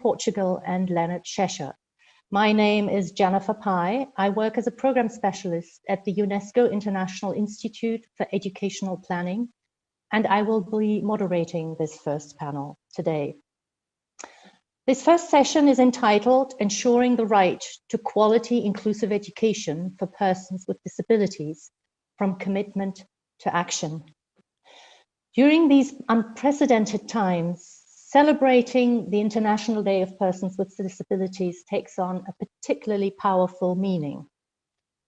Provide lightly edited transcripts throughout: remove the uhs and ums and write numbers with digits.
Portugal and Leonard Cheshire. My name is Jennifer Pye. I work as a program specialist at the UNESCO International Institute for Educational Planning, and I will be moderating this first panel today. This first session is entitled Ensuring the Right to Quality Inclusive Education for Persons with Disabilities, from Commitment to Action. During these unprecedented times, celebrating the International Day of Persons with Disabilities takes on a particularly powerful meaning.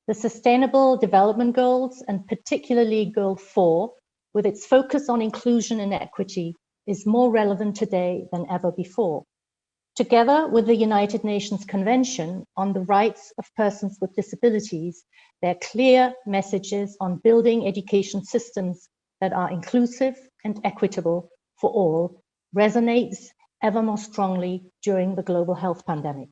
The Sustainable Development Goals, and particularly Goal 4, with its focus on inclusion and equity, is more relevant today than ever before. Together with the United Nations Convention on the Rights of Persons with Disabilities, their clear messages on building education systems that are inclusive and equitable for all resonates ever more strongly during the global health pandemic.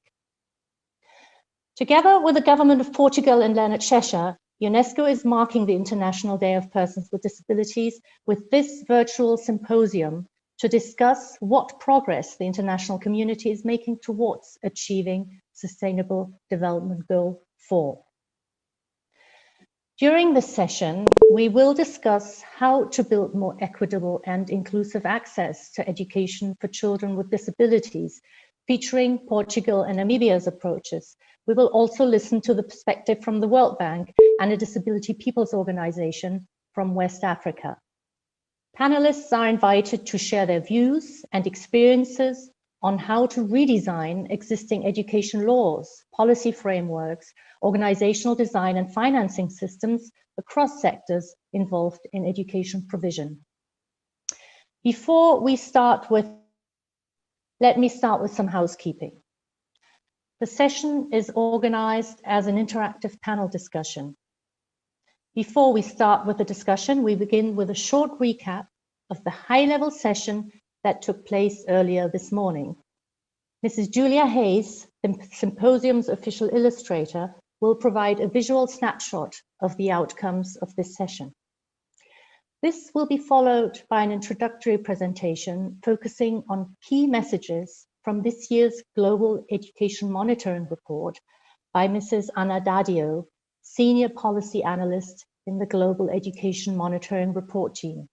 Together with the government of Portugal and Leonard Cheshire, UNESCO is marking the International Day of Persons with Disabilities with this virtual symposium to discuss what progress the international community is making towards achieving Sustainable Development Goal 4. During this session, we will discuss how to build more equitable and inclusive access to education for children with disabilities, featuring Portugal and Namibia's approaches. We will also listen to the perspective from the World Bank and a Disability Peoples Organization from West Africa. Panelists are invited to share their views and experiences on how to redesign existing education laws, policy frameworks, organizational design and financing systems across sectors involved in education provision. Before we start let me start with some housekeeping. The session is organized as an interactive panel discussion. Before we start with the discussion, we begin with a short recap of the high-level session that took place earlier this morning. Mrs. Julia Hayes, the symposium's official illustrator, will provide a visual snapshot of the outcomes of this session. This will be followed by an introductory presentation focusing on key messages from this year's Global Education Monitoring Report by Mrs. Anna Dadio, Senior Policy Analyst in the Global Education Monitoring Report team.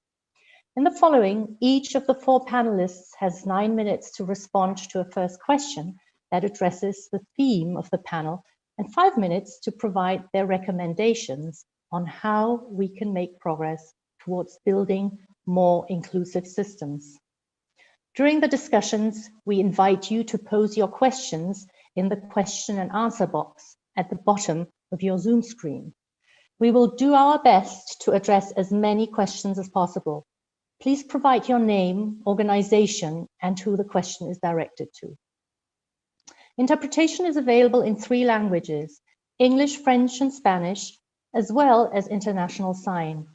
In the following, each of the 4 panelists has 9 minutes to respond to a first question that addresses the theme of the panel, and 5 minutes to provide their recommendations on how we can make progress towards building more inclusive systems. During the discussions, we invite you to pose your questions in the question and answer box at the bottom of your Zoom screen. We will do our best to address as many questions as possible. Please provide your name, organization, and who the question is directed to. Interpretation is available in 3 languages, English, French, and Spanish, as well as international sign.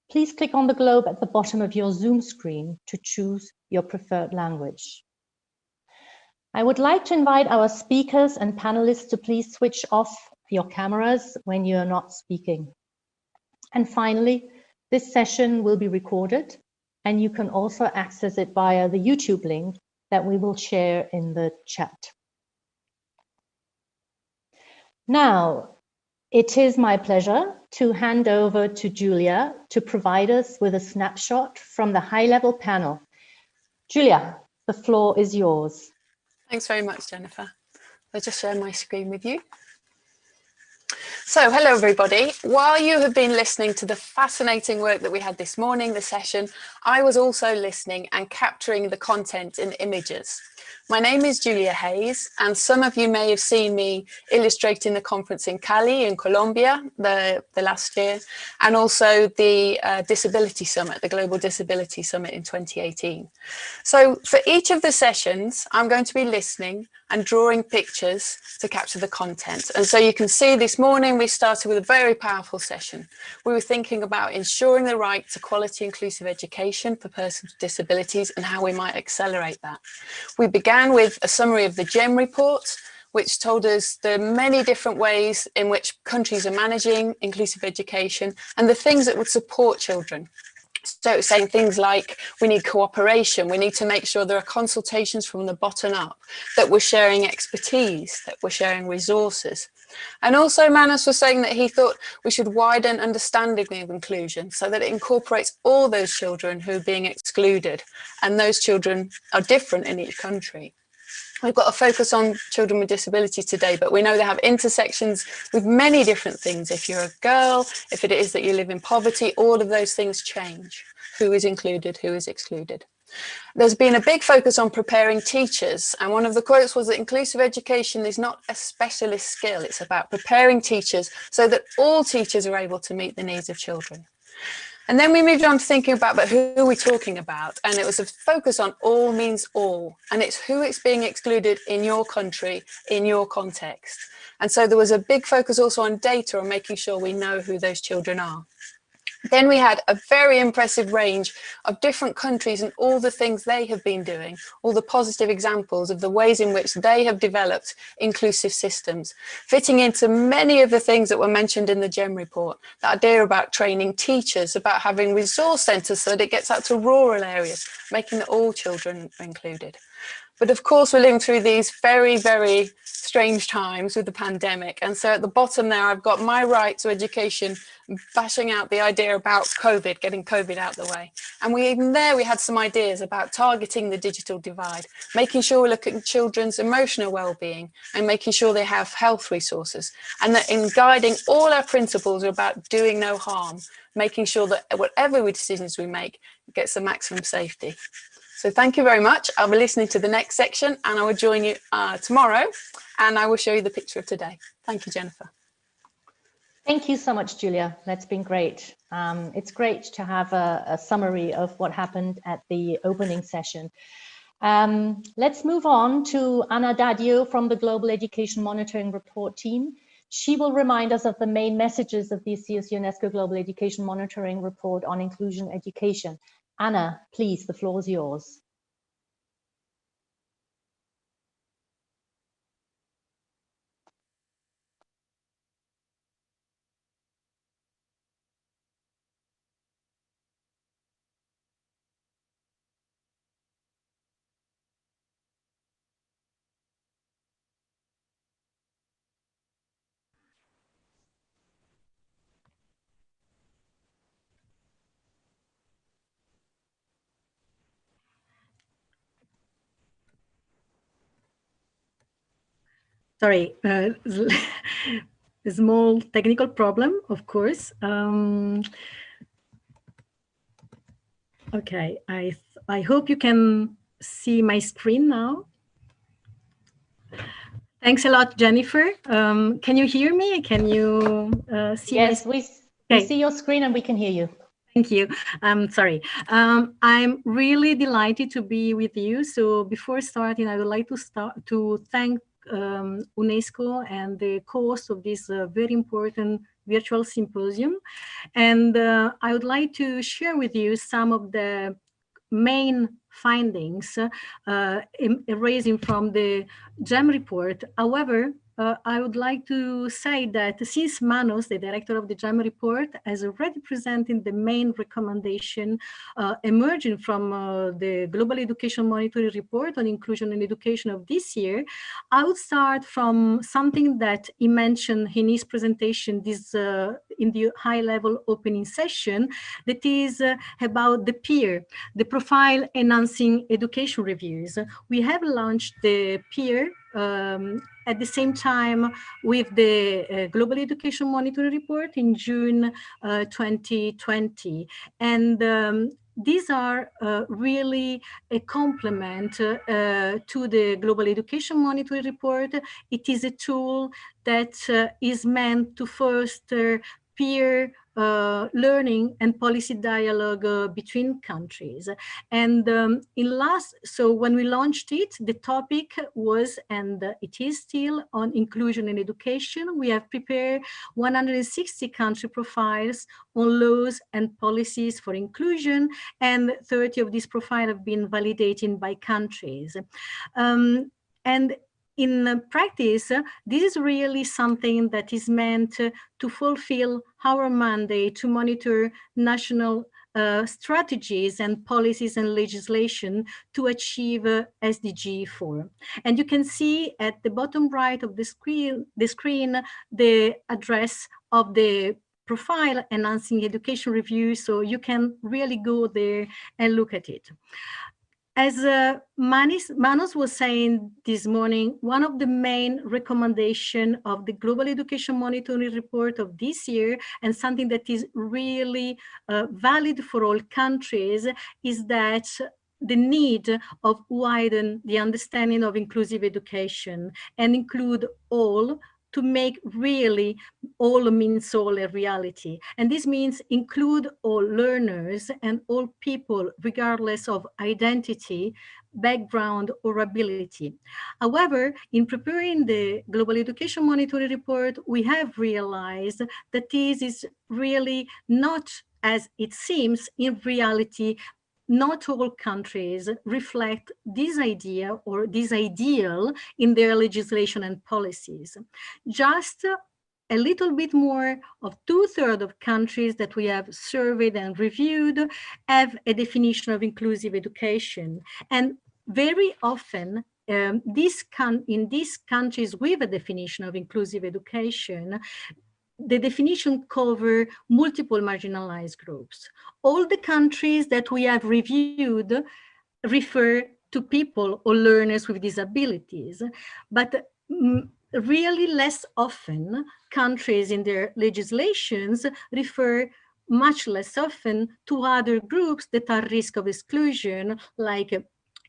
Please click on the globe at the bottom of your Zoom screen to choose your preferred language. I would like to invite our speakers and panelists to please switch off your cameras when you are not speaking. And finally, this session will be recorded, and you can also access it via the YouTube link that we will share in the chat. Now, it is my pleasure to hand over to Julia to provide us with a snapshot from the high-level panel. Julia, the floor is yours. Thanks very much, Jennifer. I'll just share my screen with you. So, hello everybody. While you have been listening to the fascinating work that we had this morning, the session, I was also listening and capturing the content in images. My name is Julia Hayes, and some of you may have seen me illustrating the conference in Cali in Colombia the last year, and also the Disability Summit, the Global Disability Summit in 2018. So for each of the sessions, I'm going to be listening and drawing pictures to capture the content. And so you can see this morning we started with a very powerful session. We were thinking about ensuring the right to quality inclusive education for persons with disabilities and how we might accelerate that. We began with a summary of the GEM report, which told us the many different ways in which countries are managing inclusive education and the things that would support children. So saying things like, we need cooperation, we need to make sure there are consultations from the bottom up, that we're sharing expertise, that we're sharing resources. And also Manas was saying that he thought we should widen understanding of inclusion so that it incorporates all those children who are being excluded, and those children are different in each country. We've got a focus on children with disabilities today, but we know they have intersections with many different things. If you're a girl, if it is that you live in poverty, all of those things change. Who is included, who is excluded. There's been a big focus on preparing teachers, and one of the quotes was that inclusive education is not a specialist skill, it's about preparing teachers so that all teachers are able to meet the needs of children. And then we moved on to thinking about, but who are we talking about? And it was a focus on all means all, and it's who is being excluded in your country, in your context. And so there was a big focus also on data, on making sure we know who those children are. Then we had a very impressive range of different countries and all the things they have been doing, all the positive examples of the ways in which they have developed inclusive systems, fitting into many of the things that were mentioned in the GEM report. The idea about training teachers, about having resource centres so that it gets out to rural areas, making that all children are included. But of course, we're living through these very, very strange times with the pandemic. And so at the bottom there, I've got my right to education, bashing out the idea about COVID, getting COVID out the way. And even there, we had some ideas about targeting the digital divide, making sure we look at children's emotional well-being and making sure they have health resources. And that in guiding all our principles are about doing no harm, making sure that whatever decisions we make gets the maximum safety. So thank you very much. I'll be listening to the next section and I will join you tomorrow and I will show you the picture of today. Thank you, Jennifer. Thank you so much, Julia. That's been great. It's great to have a summary of what happened at the opening session. Let's move on to Anna Dadio from the Global Education Monitoring Report team. She will remind us of the main messages of this year's UNESCO Global Education Monitoring Report on Inclusion Education. Anna, please, the floor is yours. Sorry, a small technical problem, of course. Okay, I hope you can see my screen now. Thanks a lot, Jennifer. Can you hear me? Can you see? Yes, we see your screen and we can hear you. Thank you. Sorry. I'm really delighted to be with you. So before starting, I would like to thank UNESCO and the co-host of this very important virtual symposium. And I would like to share with you some of the main findings arising from the GEM report. However, I would like to say that since Manos, the director of the GEM report, has already presented the main recommendation emerging from the Global Education Monitoring Report on Inclusion in Education of this year, I would start from something that he mentioned in his presentation this in the high-level opening session, that is about the peer, the profile enhancing education reviews. We have launched the peer at the same time with the Global Education Monitoring Report in June 2020. And these are really a complement to the Global Education Monitoring Report. It is a tool that is meant to foster peer learning and policy dialogue between countries. And so when we launched it, the topic was, and it is still, on inclusion in education. We have prepared 160 country profiles on laws and policies for inclusion, and 30 of these profiles have been validated by countries. And in practice, this is really something that is meant to fulfill our mandate to monitor national strategies and policies and legislation to achieve SDG 4. And you can see at the bottom right of the screen the address of the profile Enhancing Education Review, so you can really go there and look at it. As Manos was saying this morning, one of the main recommendations of the Global Education Monitoring Report of this year, and something that is really valid for all countries, is that the need of widen the understanding of inclusive education and include all, to make really all means all a reality. And this means include all learners and all people, regardless of identity, background, or ability. However, in preparing the Global Education Monitoring Report, we have realized that this is really not as it seems in reality. Not all countries reflect this idea or this ideal in their legislation and policies. Just a little bit more of 2/3 of countries that we have surveyed and reviewed have a definition of inclusive education. And very often, in these countries with a definition of inclusive education, the definition covers multiple marginalized groups. All the countries that we have reviewed refer to people or learners with disabilities, but really less often countries in their legislations refer much less often to other groups that are at risk of exclusion, like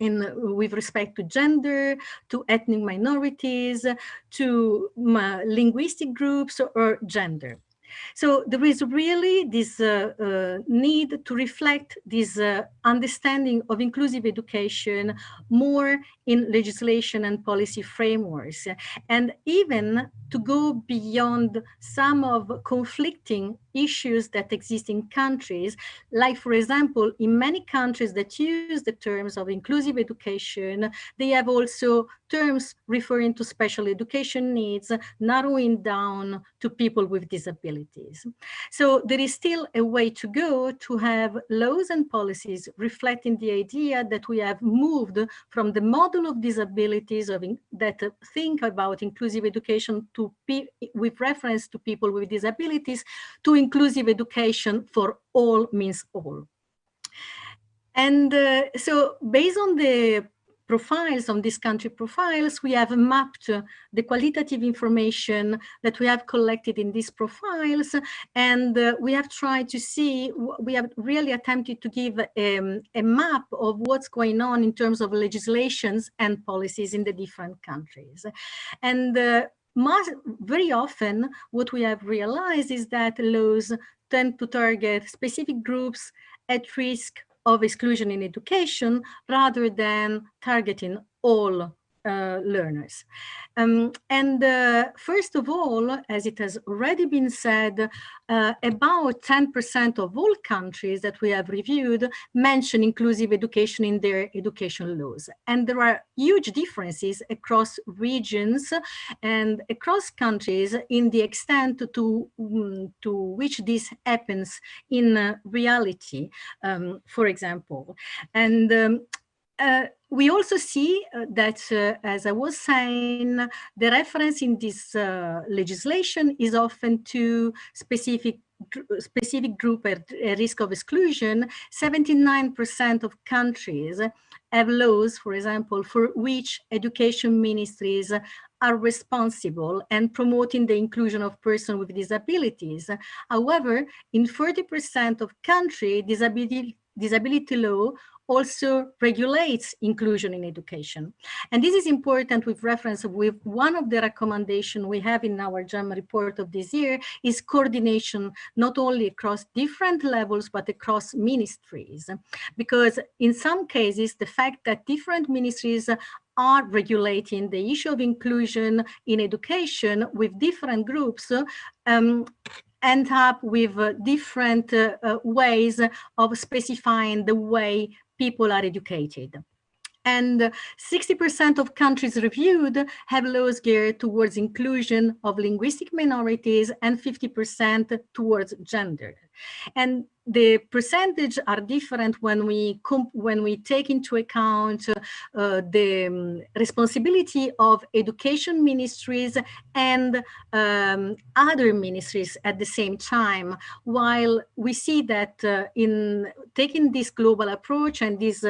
with respect to gender, to ethnic minorities, to linguistic groups, or gender. So there is really this need to reflect this understanding of inclusive education more in legislation and policy frameworks, and even to go beyond some of conflicting issues that exist in countries. Like, for example, in many countries that use the terms of inclusive education, they have also terms referring to special education needs, narrowing down to people with disabilities. So there is still a way to go to have laws and policies reflecting the idea that we have moved from the model of disabilities that think about inclusive education with reference to people with disabilities, to inclusive education for all means all. And so based on the profiles, on these country profiles, we have mapped the qualitative information that we have collected in these profiles, and we have tried to see, we have really attempted to give a map of what's going on in terms of legislations and policies in the different countries. And very often, what we have realized is that laws tend to target specific groups at risk of exclusion in education rather than targeting all learners. First of all, as it has already been said, about 10% of all countries that we have reviewed mention inclusive education in their education laws. And there are huge differences across regions and across countries in the extent to which this happens in reality, for example. And we also see that, as I was saying, the reference in this legislation is often to specific group at risk of exclusion. 79% of countries have laws, for example, for which education ministries are responsible and promoting the inclusion of persons with disabilities. However, in 40% of countries, disability law also regulates inclusion in education. And this is important with reference with one of the recommendations we have in our JAM report of this year is coordination, not only across different levels, but across ministries. Because in some cases, the fact that different ministries are regulating the issue of inclusion in education with different groups end up with different ways of specifying the way people are educated. And 60% of countries reviewed have laws geared towards inclusion of linguistic minorities and 50% towards gender. And the percentage are different when we take into account the responsibility of education ministries and other ministries at the same time. While we see that in taking this global approach and this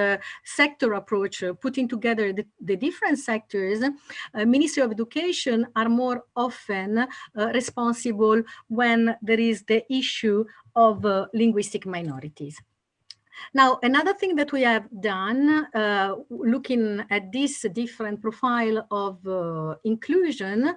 sector approach, putting together the different sectors, Ministry of Education are more often responsible when there is the issue of linguistic minorities. Now, another thing that we have done, looking at this different profile of inclusion,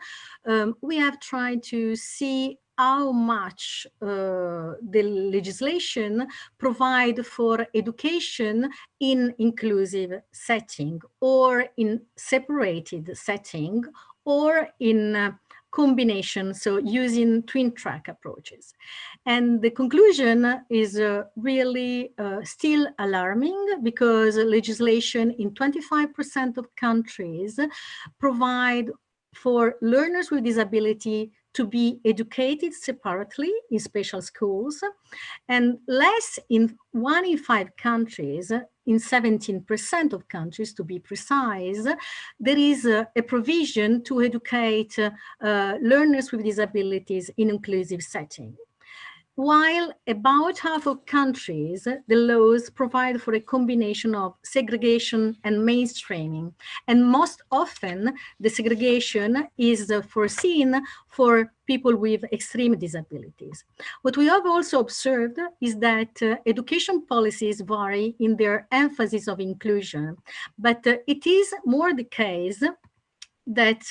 we have tried to see how much the legislation provide for education in inclusive setting or in separated setting or in combination, so using twin track approaches. And the conclusion is really still alarming, because legislation in 25% of countries provide for learners with disability to be educated separately in special schools, and less in 1 in 5 countries, in 17% of countries to be precise, there is a provision to educate learners with disabilities in inclusive setting. While about half of countries, the laws provide for a combination of segregation and mainstreaming. And most often, the segregation is foreseen for people with extreme disabilities. What we have also observed is that education policies vary in their emphasis of inclusion, but it is more the case that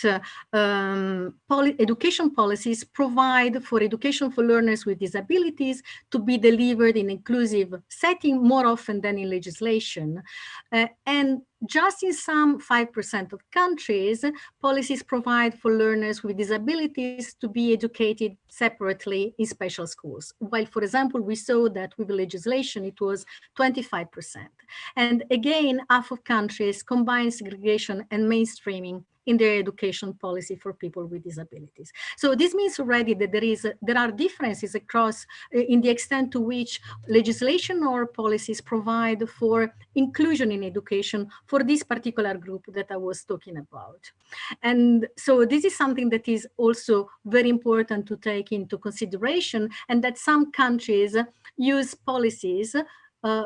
education policies provide for education for learners with disabilities to be delivered in inclusive setting more often than in legislation. And just in some 5% of countries, policies provide for learners with disabilities to be educated separately in special schools. While, for example, we saw that with legislation, it was 25%. And again, half of countries combine segregation and mainstreaming in their education policy for people with disabilities. So this means already that there are differences across in the extent to which legislation or policies provide for inclusion in education for this particular group that I was talking about. And so this is something that is also very important to take into consideration, and that some countries use policies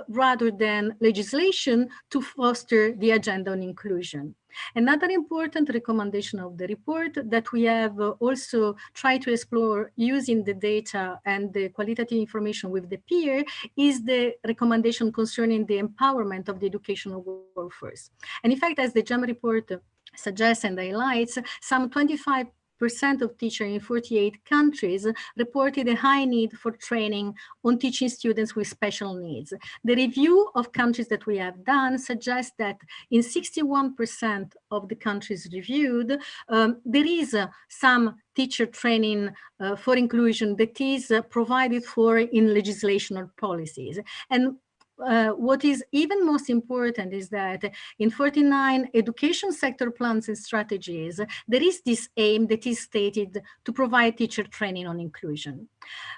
rather than legislation to foster the agenda on inclusion. Another important recommendation of the report that we have also tried to explore using the data and the qualitative information with the peer is the recommendation concerning the empowerment of the educational workforce. And in fact, as the GEM report suggests and highlights, some 25% of teachers in 48 countries reported a high need for training on teaching students with special needs. The review of countries that we have done suggests that in 61% of the countries reviewed, there is some teacher training for inclusion that is provided for in legislation or policies. And what is even most important is that in 49 education sector plans and strategies, there is this aim that is stated to provide teacher training on inclusion.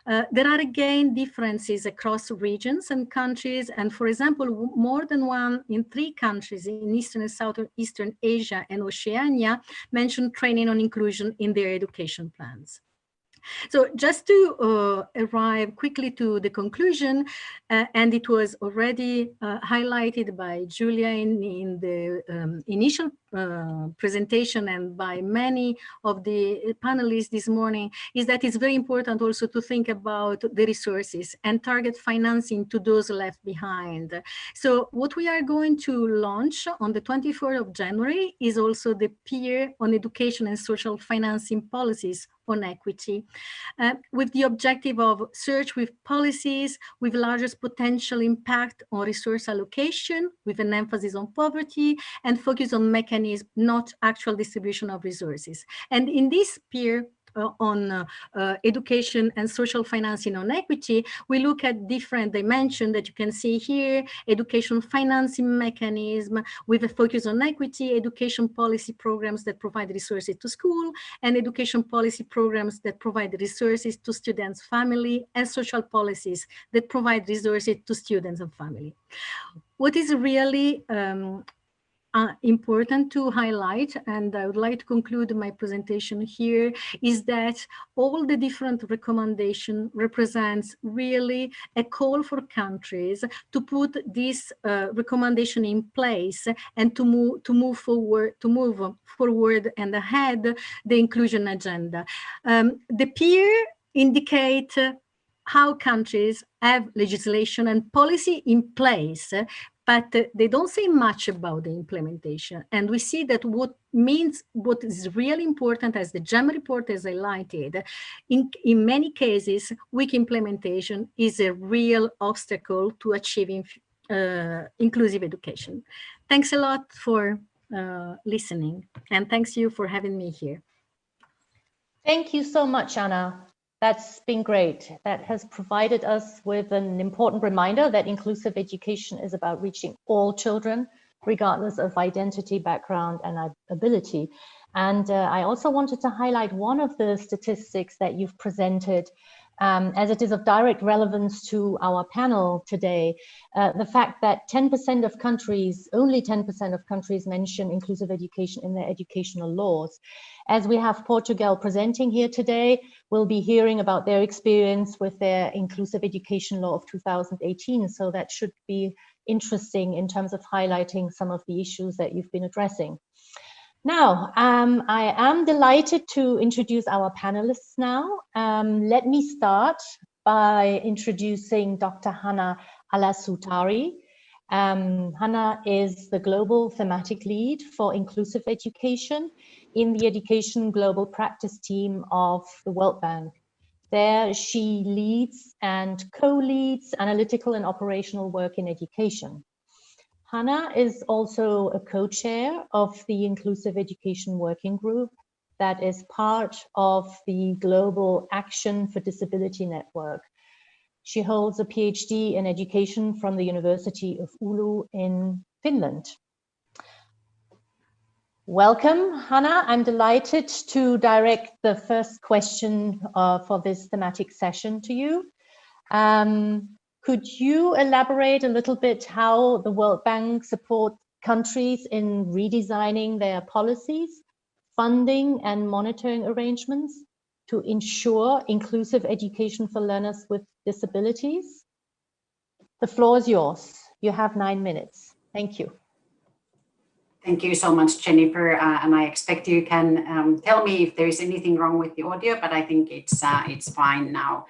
There are again differences across regions and countries, and for example, more than 1 in 3 countries in Eastern and Southeastern Asia and Oceania mention training on inclusion in their education plans. So just to arrive quickly to the conclusion, and it was already highlighted by Julia in the initial presentation and by many of the panelists this morning, is that it's very important also to think about the resources and target financing to those left behind. So what we are going to launch on the 24th of January is also the peer on education and social financing policies on equity, with the objective of search with policies with largest potential impact on resource allocation, with an emphasis on poverty, and focus on mechanism, not actual distribution of resources. And in this peer on education and social financing on equity, we look at different dimensions that you can see here: education financing mechanism with a focus on equity, education policy programs that provide resources to school, and education policy programs that provide resources to students' family, and social policies that provide resources to students and family. What is really important to highlight, and I would like to conclude my presentation here, is that all the different recommendations represents really a call for countries to put this recommendation in place and to move forward and ahead the inclusion agenda. The peer indicate how countries have legislation and policy in place, but they don't say much about the implementation. And we see that what is really important, as the GEM report has highlighted, in many cases, weak implementation is a real obstacle to achieving inclusive education. Thanks a lot for listening, and thanks you for having me here. Thank you so much, Anna. That's been great. That has provided us with an important reminder that inclusive education is about reaching all children, regardless of identity, background, and ability. And I also wanted to highlight one of the statistics that you've presented, as it is of direct relevance to our panel today, the fact that 10% of countries, only 10% of countries mention inclusive education in their educational laws. As we have Portugal presenting here today, we'll be hearing about their experience with their inclusive education law of 2018. So that should be interesting in terms of highlighting some of the issues that you've been addressing. Now, I am delighted to introduce our panelists now. Let me start by introducing Dr. Hannah Alasutari. Hannah is the Global Thematic Lead for Inclusive Education in the Education Global Practice Team of the World Bank. There, she leads and co-leads analytical and operational work in education. Hannah is also a co-chair of the Inclusive Education Working Group that is part of the Global Action for Disability Network. She holds a PhD in education from the University of Oulu in Finland. Welcome, Hannah. I'm delighted to direct the first question for this thematic session to you. Could you elaborate a little bit how the World Bank supports countries in redesigning their policies, funding and monitoring arrangements to ensure inclusive education for learners with disabilities? The floor is yours. You have 9 minutes. Thank you. Thank you so much, Jennifer. And I expect you can tell me if there is anything wrong with the audio, but I think it's fine now.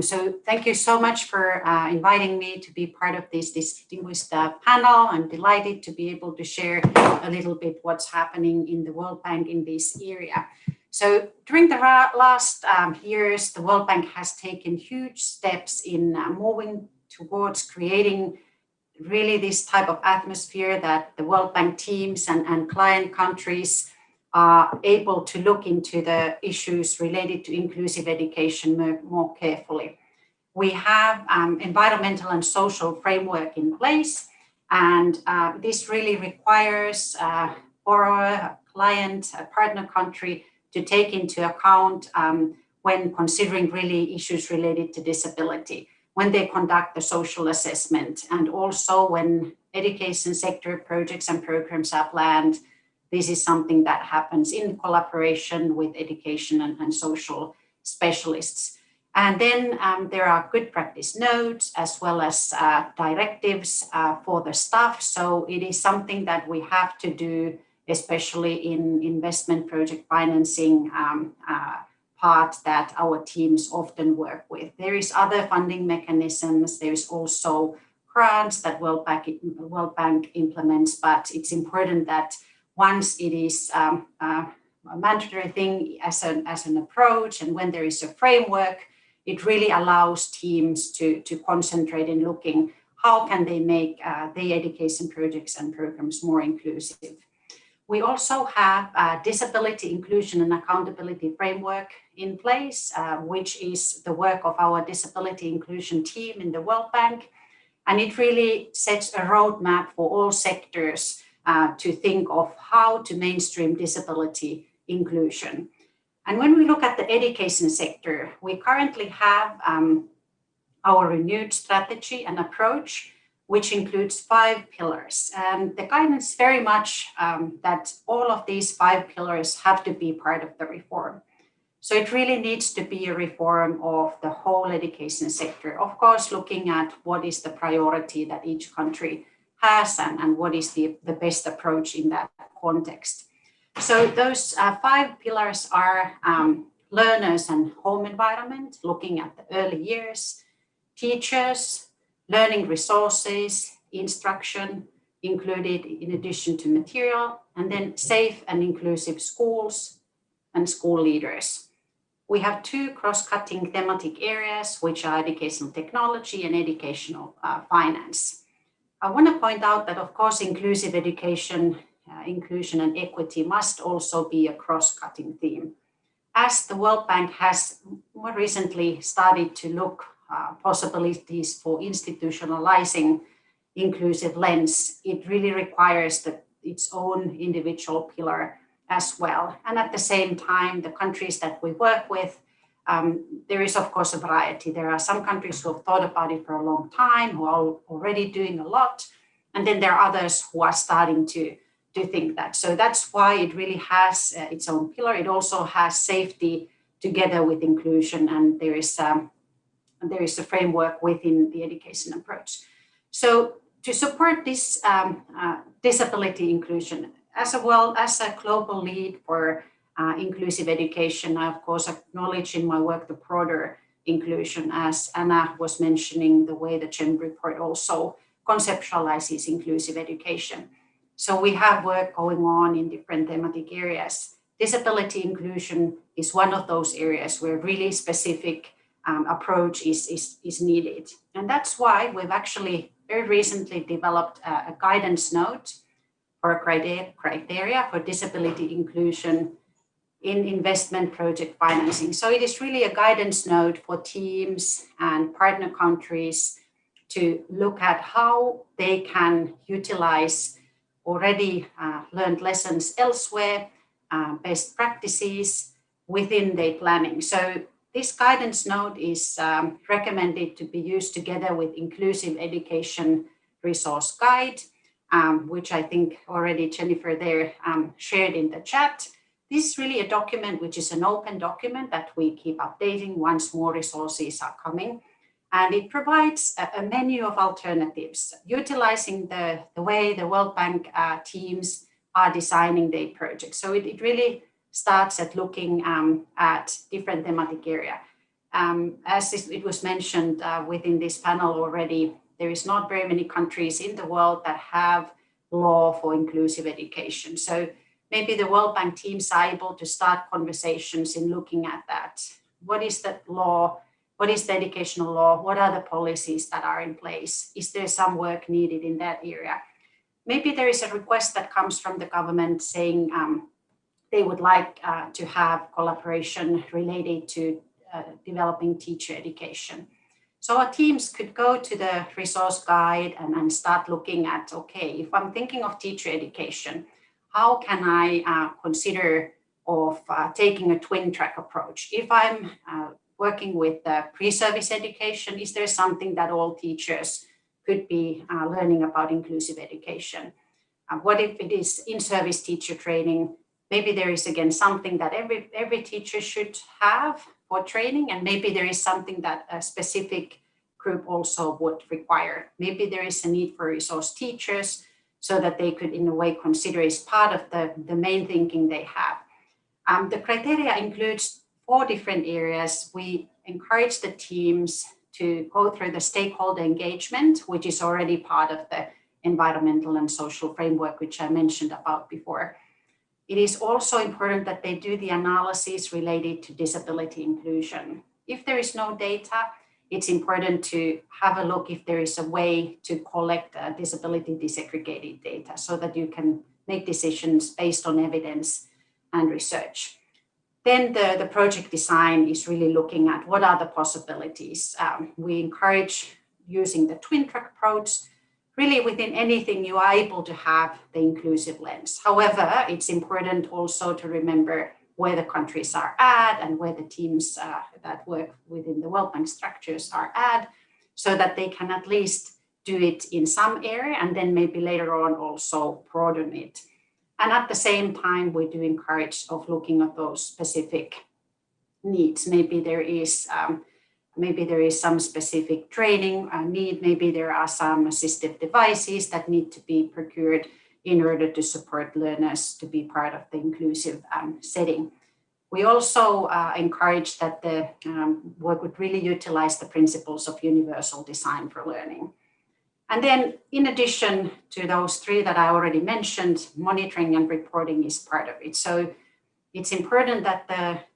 So thank you so much for inviting me to be part of this distinguished panel. I'm delighted to be able to share a little bit what's happening in the World Bank in this area. So during the last years, the World Bank has taken huge steps in moving towards creating really this type of atmosphere that the World Bank teams and client countries are able to look into the issues related to inclusive education more carefully. We have environmental and social framework in place, and this really requires borrower, client, a partner country to take into account when considering really issues related to disability, when they conduct the social assessment, and also when education sector projects and programs are planned. This is something that happens in collaboration with education and social specialists. And then there are good practice notes as well as directives for the staff. So it is something that we have to do, especially in investment project financing part that our teams often work with. There is other funding mechanisms. There is also grants that World Bank implements, but it's important that once it is a mandatory thing as an approach, and when there is a framework, it really allows teams to concentrate in looking how can they make their education projects and programs more inclusive. We also have a disability inclusion and accountability framework in place, which is the work of our disability inclusion team in the World Bank. And it really sets a roadmap for all sectors to think of how to mainstream disability inclusion. And when we look at the education sector, we currently have our renewed strategy and approach, which includes 5 pillars. And the guidance very much that all of these 5 pillars have to be part of the reform. So it really needs to be a reform of the whole education sector. Of course, looking at what is the priority that each country has and what is the best approach in that context. So those 5 pillars are learners and home environment, looking at the early years, teachers, learning resources, instruction included in addition to material, and then safe and inclusive schools and school leaders. We have 2 cross-cutting thematic areas, which are educational technology and educational finance. I want to point out that, of course, inclusive education, inclusion and equity must also be a cross-cutting theme. As the World Bank has more recently started to look possibilities for institutionalizing inclusive lens, it really requires its own individual pillar as well. And at the same time, the countries that we work with, there is of course a variety. There are some countries who have thought about it for a long time, who are already doing a lot. And then there are others who are starting to think that. So that's why it really has its own pillar. It also has safety together with inclusion, and there is a framework within the education approach. So to support this disability inclusion, as a global lead for inclusive education, I of course acknowledge in my work the broader inclusion, as Anna was mentioning, the way the GEM report also conceptualizes inclusive education. So we have work going on in different thematic areas. Disability inclusion is one of those areas where really specific approach is needed. And that's why we've actually very recently developed a guidance note for criteria for disability inclusion in investment project financing. So it is really a guidance note for teams and partner countries to look at how they can utilize already learned lessons elsewhere, best practices within their planning. So this guidance note is recommended to be used together with Inclusive Education Resource Guide, which I think already Jennifer there shared in the chat. This is really a document which is an open document that we keep updating once more resources are coming. And it provides a menu of alternatives, utilizing the way the World Bank teams are designing their projects. So it really starts at looking at different thematic area. As it was mentioned within this panel already, there is not very many countries in the world that have law for inclusive education. So maybe the World Bank teams are able to start conversations in looking at that. What is that law? What is the educational law? What are the policies that are in place? Is there some work needed in that area? Maybe there is a request that comes from the government saying they would like to have collaboration related to developing teacher education. So our teams could go to the resource guide and start looking at, okay, if I'm thinking of teacher education, how can I consider of taking a twin track approach? If I'm working with pre-service education, is there something that all teachers could be learning about inclusive education? What if it is in-service teacher training? Maybe there is again something that every teacher should have for training, and maybe there is something that a specific group also would require. Maybe there is a need for resource teachers so that they could in a way consider as part of the main thinking they have. The criteria includes 4 different areas. We encourage the teams to go through the stakeholder engagement, which is already part of the environmental and social framework, which I mentioned about before. It is also important that they do the analysis related to disability inclusion. If there is no data, it's important to have a look if there is a way to collect disability disaggregated data so that you can make decisions based on evidence and research. Then the project design is really looking at what are the possibilities. We encourage using the twin track approach. Really within anything you are able to have the inclusive lens. However, it's important also to remember where the countries are at and where the teams that work within the World Bank structures are at, so that they can at least do it in some area and then maybe later on also broaden it. And at the same time, we do encourage of looking at those specific needs. Maybe there is some specific training need. Maybe there are some assistive devices that need to be procured in order to support learners to be part of the inclusive setting. We also encourage that the work would really utilize the principles of universal design for learning. And then in addition to those three that I already mentioned, monitoring and reporting is part of it. So it's important that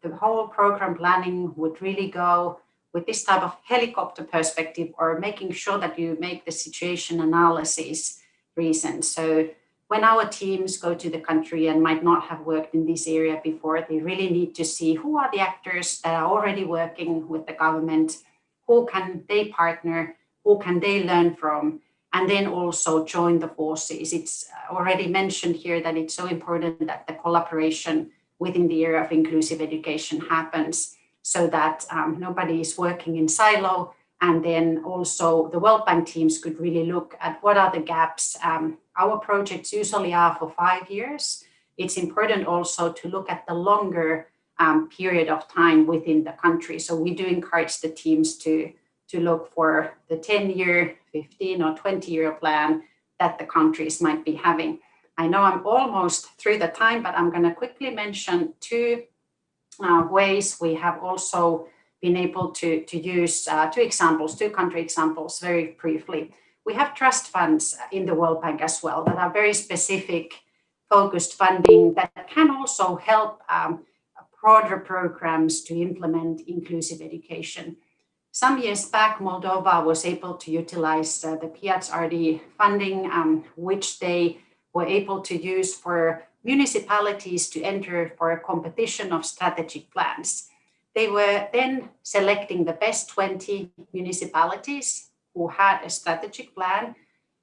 the whole program planning would really go with this type of helicopter perspective, or making sure that you make the situation analysis recent. So when our teams go to the country and might not have worked in this area before, they really need to see who are the actors that are already working with the government, who can they partner, who can they learn from, and then also join the forces. It's already mentioned here that it's so important that the collaboration within the area of inclusive education happens, so that nobody is working in silo. And then also the World Bank teams could really look at what are the gaps. Our projects usually are for 5 years. It's important also to look at the longer period of time within the country. So we do encourage the teams to look for the 10-year, 15 or 20-year plan that the countries might be having. I know I'm almost through the time, but I'm going to quickly mention two ways we have also been able to use two country examples very briefly. We have trust funds in the World Bank as well that are very specific, focused funding that can also help broader programs to implement inclusive education. Some years back, Moldova was able to utilize the PHRD funding, which they were able to use for municipalities to enter for a competition of strategic plans. They were then selecting the best 20 municipalities who had a strategic plan,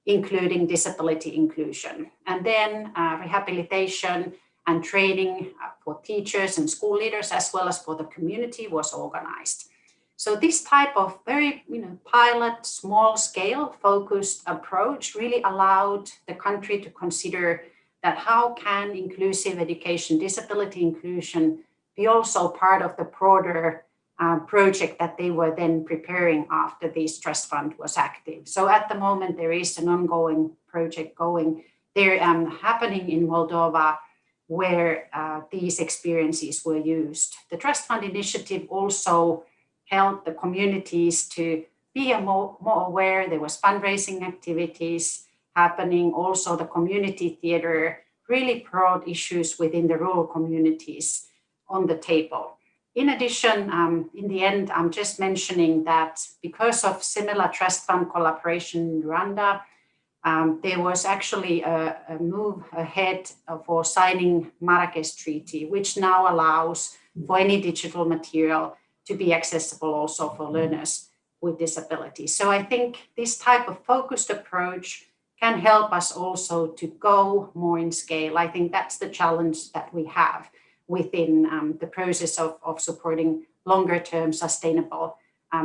including disability inclusion. And then rehabilitation and training for teachers and school leaders, as well as for the community, was organized. So this type of very pilot, small scale focused approach really allowed the country to consider that how can inclusive education, disability inclusion be also part of the broader project that they were then preparing after this trust fund was active. So at the moment, there is an ongoing project going there happening in Moldova where these experiences were used. The trust fund initiative also helped the communities to be more aware. There was fundraising activities happening. Also, the community theater really brought issues within the rural communities on the table. In addition, in the end, I'm just mentioning that because of similar trust fund collaboration in Rwanda, there was actually a move ahead for signing Marrakesh Treaty, which now allows for any digital material to be accessible also for learners with disabilities. So I think this type of focused approach can help us also to go more in scale. I think that's the challenge that we have within the process of supporting longer term sustainable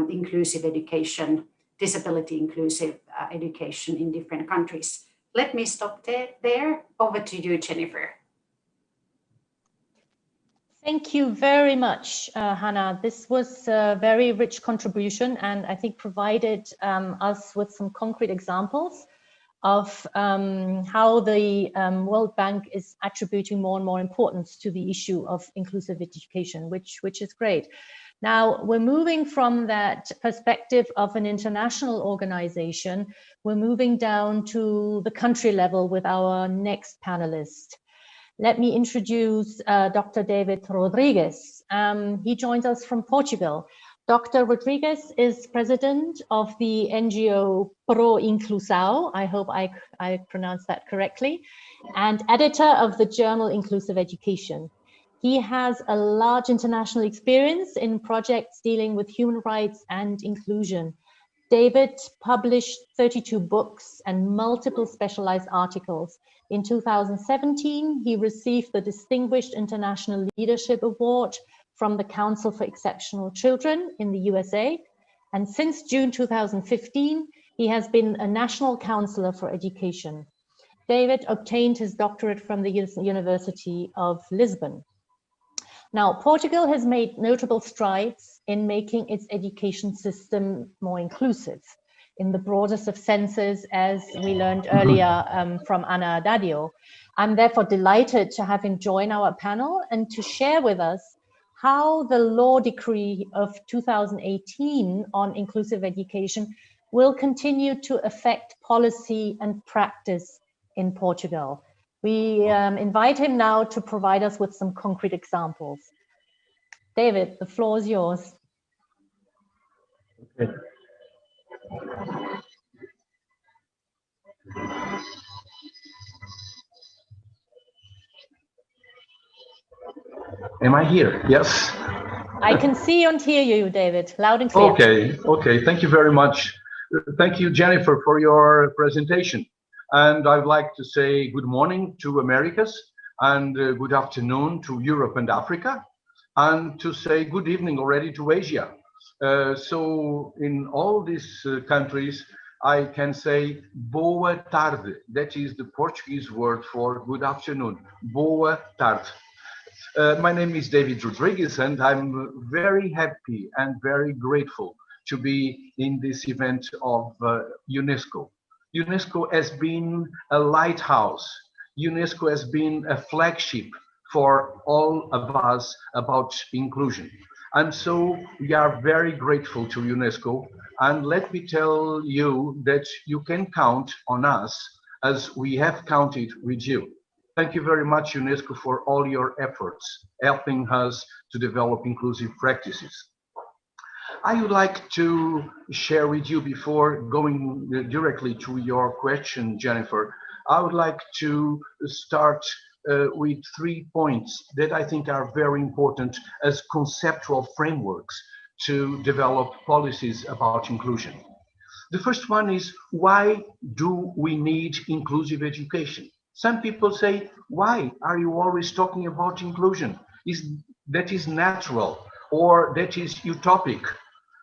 inclusive education, disability inclusive education in different countries. Let me stop there. Over to you, Jennifer. Thank you very much, Hannah. This was a very rich contribution and I think provided us with some concrete examples of how the World Bank is attributing more and more importance to the issue of inclusive education, which is great. Now, we're moving from that perspective of an international organization, we're moving down to the country level with our next panelist. Let me introduce Dr. David Rodrigues. He joins us from Portugal. Dr. Rodriguez is president of the NGO Pro Inclusão, I hope I pronounced that correctly, and editor of the journal Inclusive Education. He has a large international experience in projects dealing with human rights and inclusion. David published 32 books and multiple specialized articles. In 2017, he received the Distinguished International Leadership Award from the Council for Exceptional Children in the USA. And since June 2015, he has been a National Counselor for Education. David obtained his doctorate from the University of Lisbon. Now, Portugal has made notable strides in making its education system more inclusive in the broadest of senses, as we learned earlier from Ana Dadio. I'm therefore delighted to have him join our panel and to share with us how the law decree of 2018 on inclusive education will continue to affect policy and practice in Portugal. We invite him now to provide us with some concrete examples. David, the floor is yours. Okay. Am I here? Yes. I can see and hear you, David, loud and clear. Okay. Thank you very much. Thank you, Jennifer, for your presentation. And I'd like to say good morning to Americas and good afternoon to Europe and Africa, and to say good evening already to Asia. So in all these countries, I can say boa tarde. That is the Portuguese word for good afternoon. Boa tarde. My name is David Rodriguez, and I'm very happy and very grateful to be in this event of UNESCO. UNESCO has been a lighthouse. UNESCO has been a flagship for all of us about inclusion. And so we are very grateful to UNESCO. And let me tell you that you can count on us as we have counted with you. Thank you very much, UNESCO, for all your efforts, helping us to develop inclusive practices. I would like to share with you, before going directly to your question, Jennifer, I would like to start with 3 points that I think are very important as conceptual frameworks to develop policies about inclusion. The first one is, why do we need inclusive education? Some people say, why are you always talking about inclusion? That is natural, or that is utopic.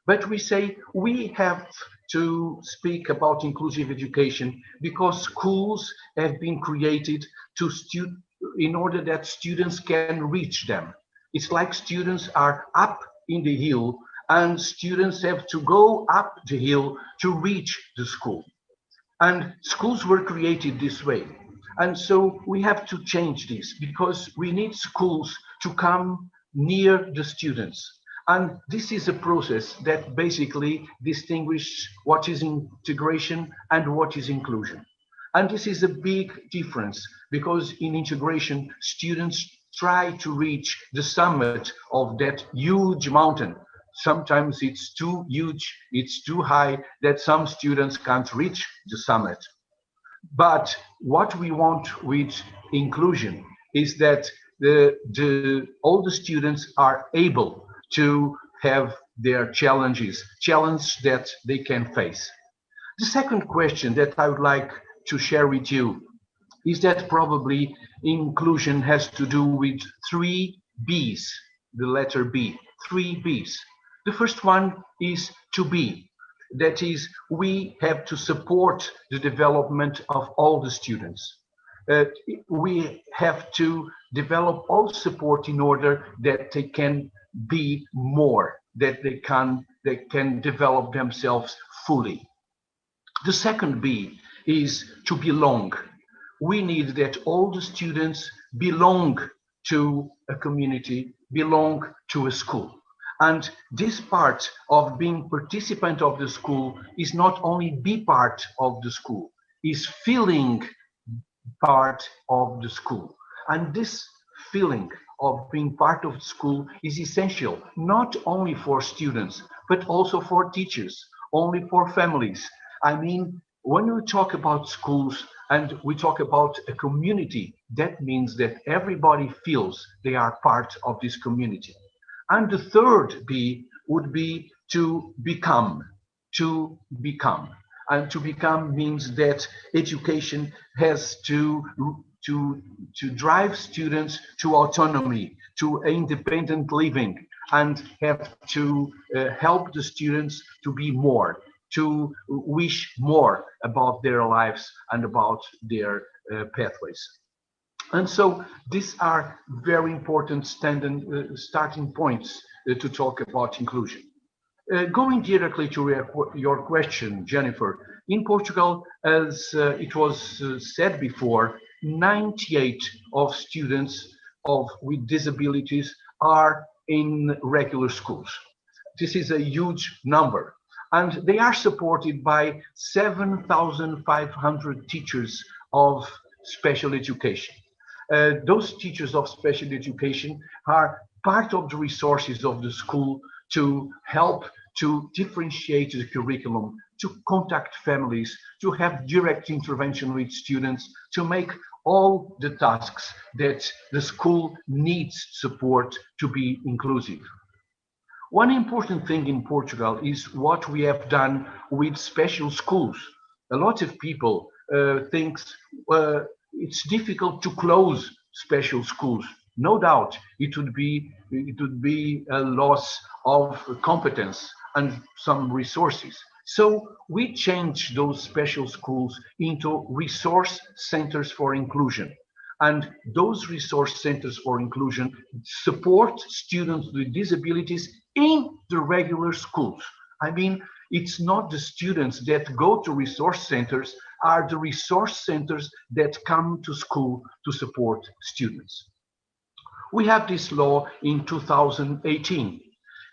But we say we have to speak about inclusive education because schools have been created in order that students can reach them. It's like students are up in the hill and students have to go up the hill to reach the school. And schools were created this way. And so we have to change this because we need schools to come near the students. And this is a process that basically distinguishes what is integration and what is inclusion. And this is a big difference because in integration, students try to reach the summit of that huge mountain. Sometimes it's too huge, it's too high that some students can't reach the summit. But what we want with inclusion is that all the students are able to have their challenges that they can face. The second question that I would like to share with you is that probably inclusion has to do with 3 B's, the letter B, 3 B's. The first one is to be. That is, we have to support the development of all the students. We have to develop all support in order that they can be more, that they can develop themselves fully. The second B is to belong. We need that all the students belong to a community, belong to a school. And this part of being participant of the school is not only be part of the school, is feeling part of the school. And this feeling of being part of school is essential, not only for students, but also for teachers, only for families. I mean, when we talk about schools and we talk about a community, that means that everybody feels they are part of this community. And the third B would be to become. And to become means that education has to drive students to autonomy, to independent living, and have to help the students to be more, to wish more about their lives and about their pathways. And so these are very important starting points to talk about inclusion. Going directly to your question, Jennifer, in Portugal, as it was said before, 98 of students with disabilities are in regular schools. This is a huge number, and they are supported by 7,500 teachers of special education. Those teachers of special education are part of the resources of the school to help to differentiate the curriculum, to contact families, to have direct intervention with students, to make all the tasks that the school needs support to be inclusive. One important thing in Portugal is what we have done with special schools. A lot of people think it's difficult to close special schools. No doubt it would be a loss of competence and some resources. So we changed those special schools into resource centers for inclusion. And those resource centers for inclusion support students with disabilities in the regular schools. I mean, it's not the students that go to resource centers, are the resource centers that come to school to support students. We have this law in 2018.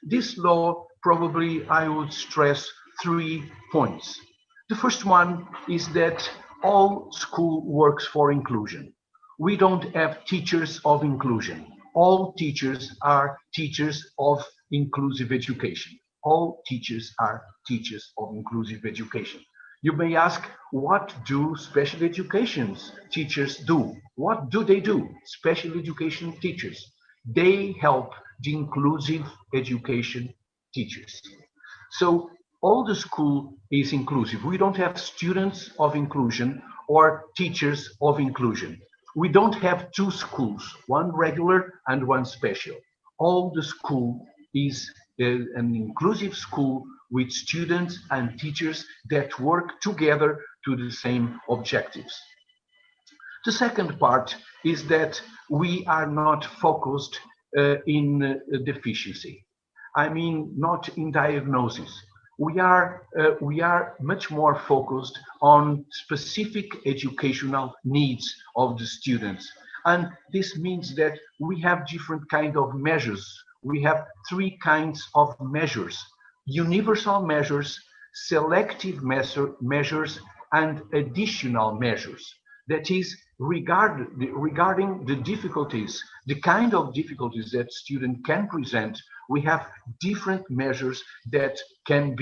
This law, probably I would stress 3 points. The first one is that all school works for inclusion. We don't have teachers of inclusion. All teachers are teachers of inclusive education. All teachers are teachers of inclusive education. You may ask, what do special education teachers do? What do they do? Special education teachers. They help the inclusive education teachers. So all the school is inclusive. We don't have students of inclusion or teachers of inclusion. We don't have 2 schools, one regular and one special. All the school is an inclusive school with students and teachers that work together to the same objectives. The second part is that we are not focused in deficiency. I mean, not in diagnosis. We are much more focused on specific educational needs of the students. And this means that we have different kinds of measures. We have 3 kinds of measures: universal measures, selective measures, and additional measures. That is, regarding the difficulties, the kind of difficulties that student can present, we have different measures that can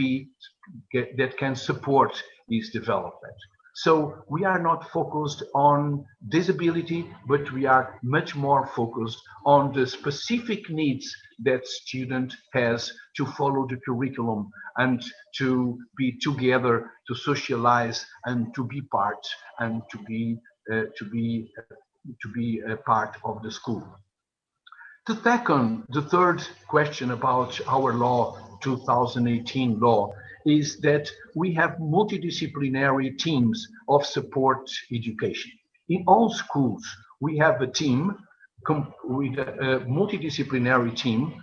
support his development. So we are not focused on disability, but we are much more focused on the specific needs that student has to follow the curriculum and to be together, to socialize and to be part and to be a part of the school. The third question about our law, 2018 law, is that we have multidisciplinary teams of support education. In all schools, we have a team with a multidisciplinary team,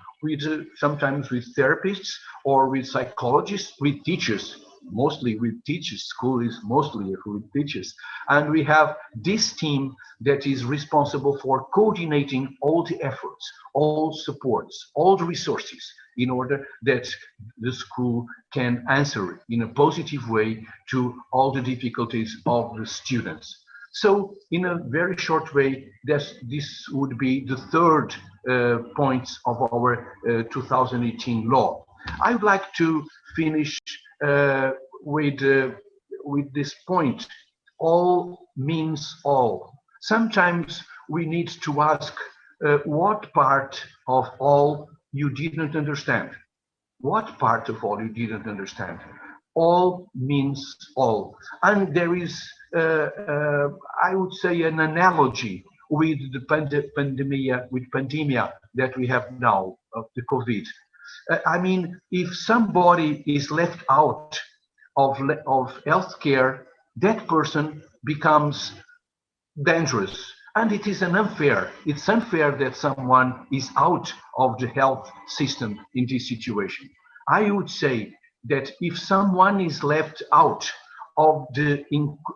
sometimes with therapists or with psychologists, with teachers, mostly with teachers. School is mostly with teachers. And we have this team that is responsible for coordinating all the efforts, all supports, all the resources in order that the school can answer in a positive way to all the difficulties of the students. So in a very short way, this would be the third point of our 2018 law. I would like to finish with this point. All means all. Sometimes we need to ask what part of all you didn't understand. What part of all you didn't understand? All means all. And there is, I would say, an analogy with the pandemia that we have now of the COVID. I mean, if somebody is left out of healthcare, that person becomes dangerous. And it is unfair. It's unfair that someone is out of the health system in this situation. I would say that if someone is left out of the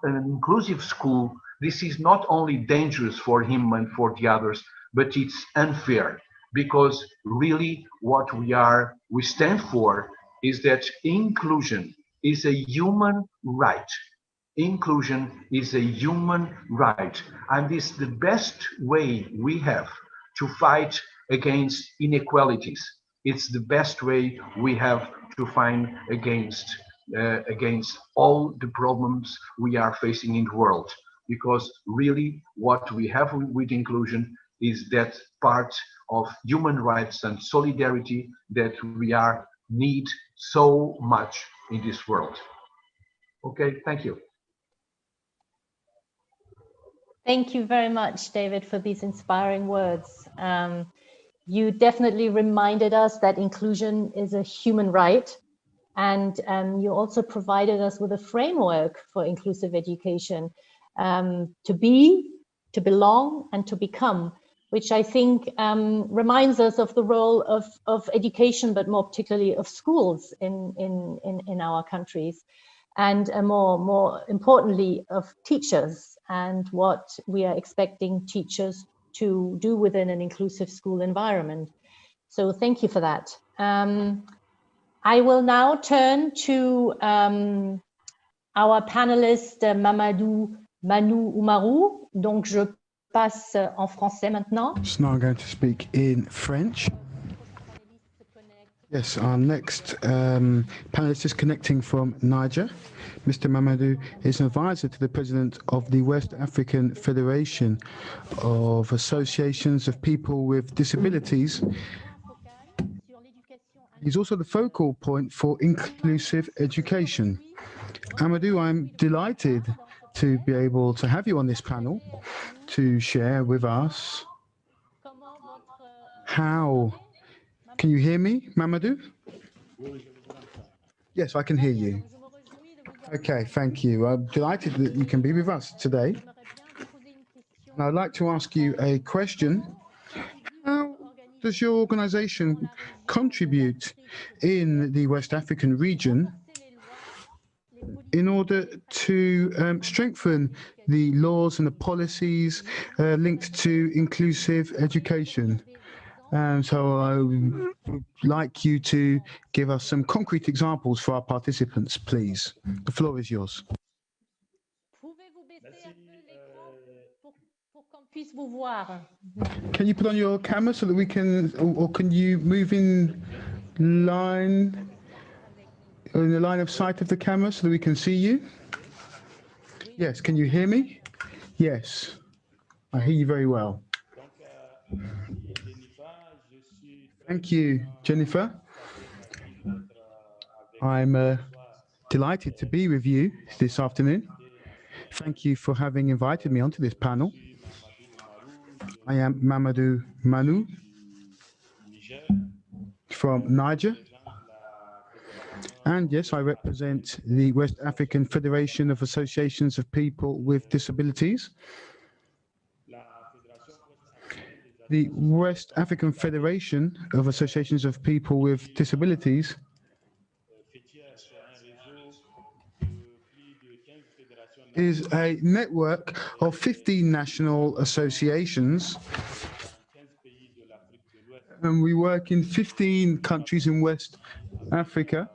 inclusive school, this is not only dangerous for him and for the others, but it's unfair, because really what we stand for is that inclusion is a human right. Inclusion is a human right, and is the best way we have to fight against inequalities. It's the best way we have to fight against all the problems we are facing in the world. Because really what we have with inclusion is that part of human rights and solidarity that we need so much in this world. Okay, thank you. Thank you very much, David, for these inspiring words. You definitely reminded us that inclusion is a human right. And you also provided us with a framework for inclusive education, to be, to belong, and to become, which I think reminds us of the role of education, but more particularly of schools in our countries. And more importantly, of teachers and what we are expecting teachers to do within an inclusive school environment. So thank you for that. I will now turn to our panelist, Mamadou Manou Oumarou. Donc, je passe en français maintenant. So now I'm going to speak in French. Yes, our next panelist is connecting from Niger. Mr. Mamadou is an advisor to the president of the West African Federation of Associations of People with Disabilities. He's also the focal point for inclusive education. Amadou, I'm delighted to be able to have you on this panel to share with us how. Can you hear me, Mamadou? Yes, I can hear you. Okay, thank you. I'm delighted that you can be with us today. And I'd like to ask you a question. How does your organization contribute in the West African region in order to strengthen the laws and the policies linked to inclusive education? So I would like you to give us some concrete examples for our participants, please. The floor is yours. Can you put on your camera so that we can, or can you move in line, in the line of sight of the camera so that we can see you? Yes, can you hear me? Yes, I hear you very well. Thank you, Jennifer. I'm delighted to be with you this afternoon. Thank you for having invited me onto this panel. I am Mamadou Manou from Niger. And yes, I represent the West African Federation of Associations of People with Disabilities. The West African Federation of Associations of People with Disabilities is a network of 15 national associations, and we work in 15 countries in West Africa.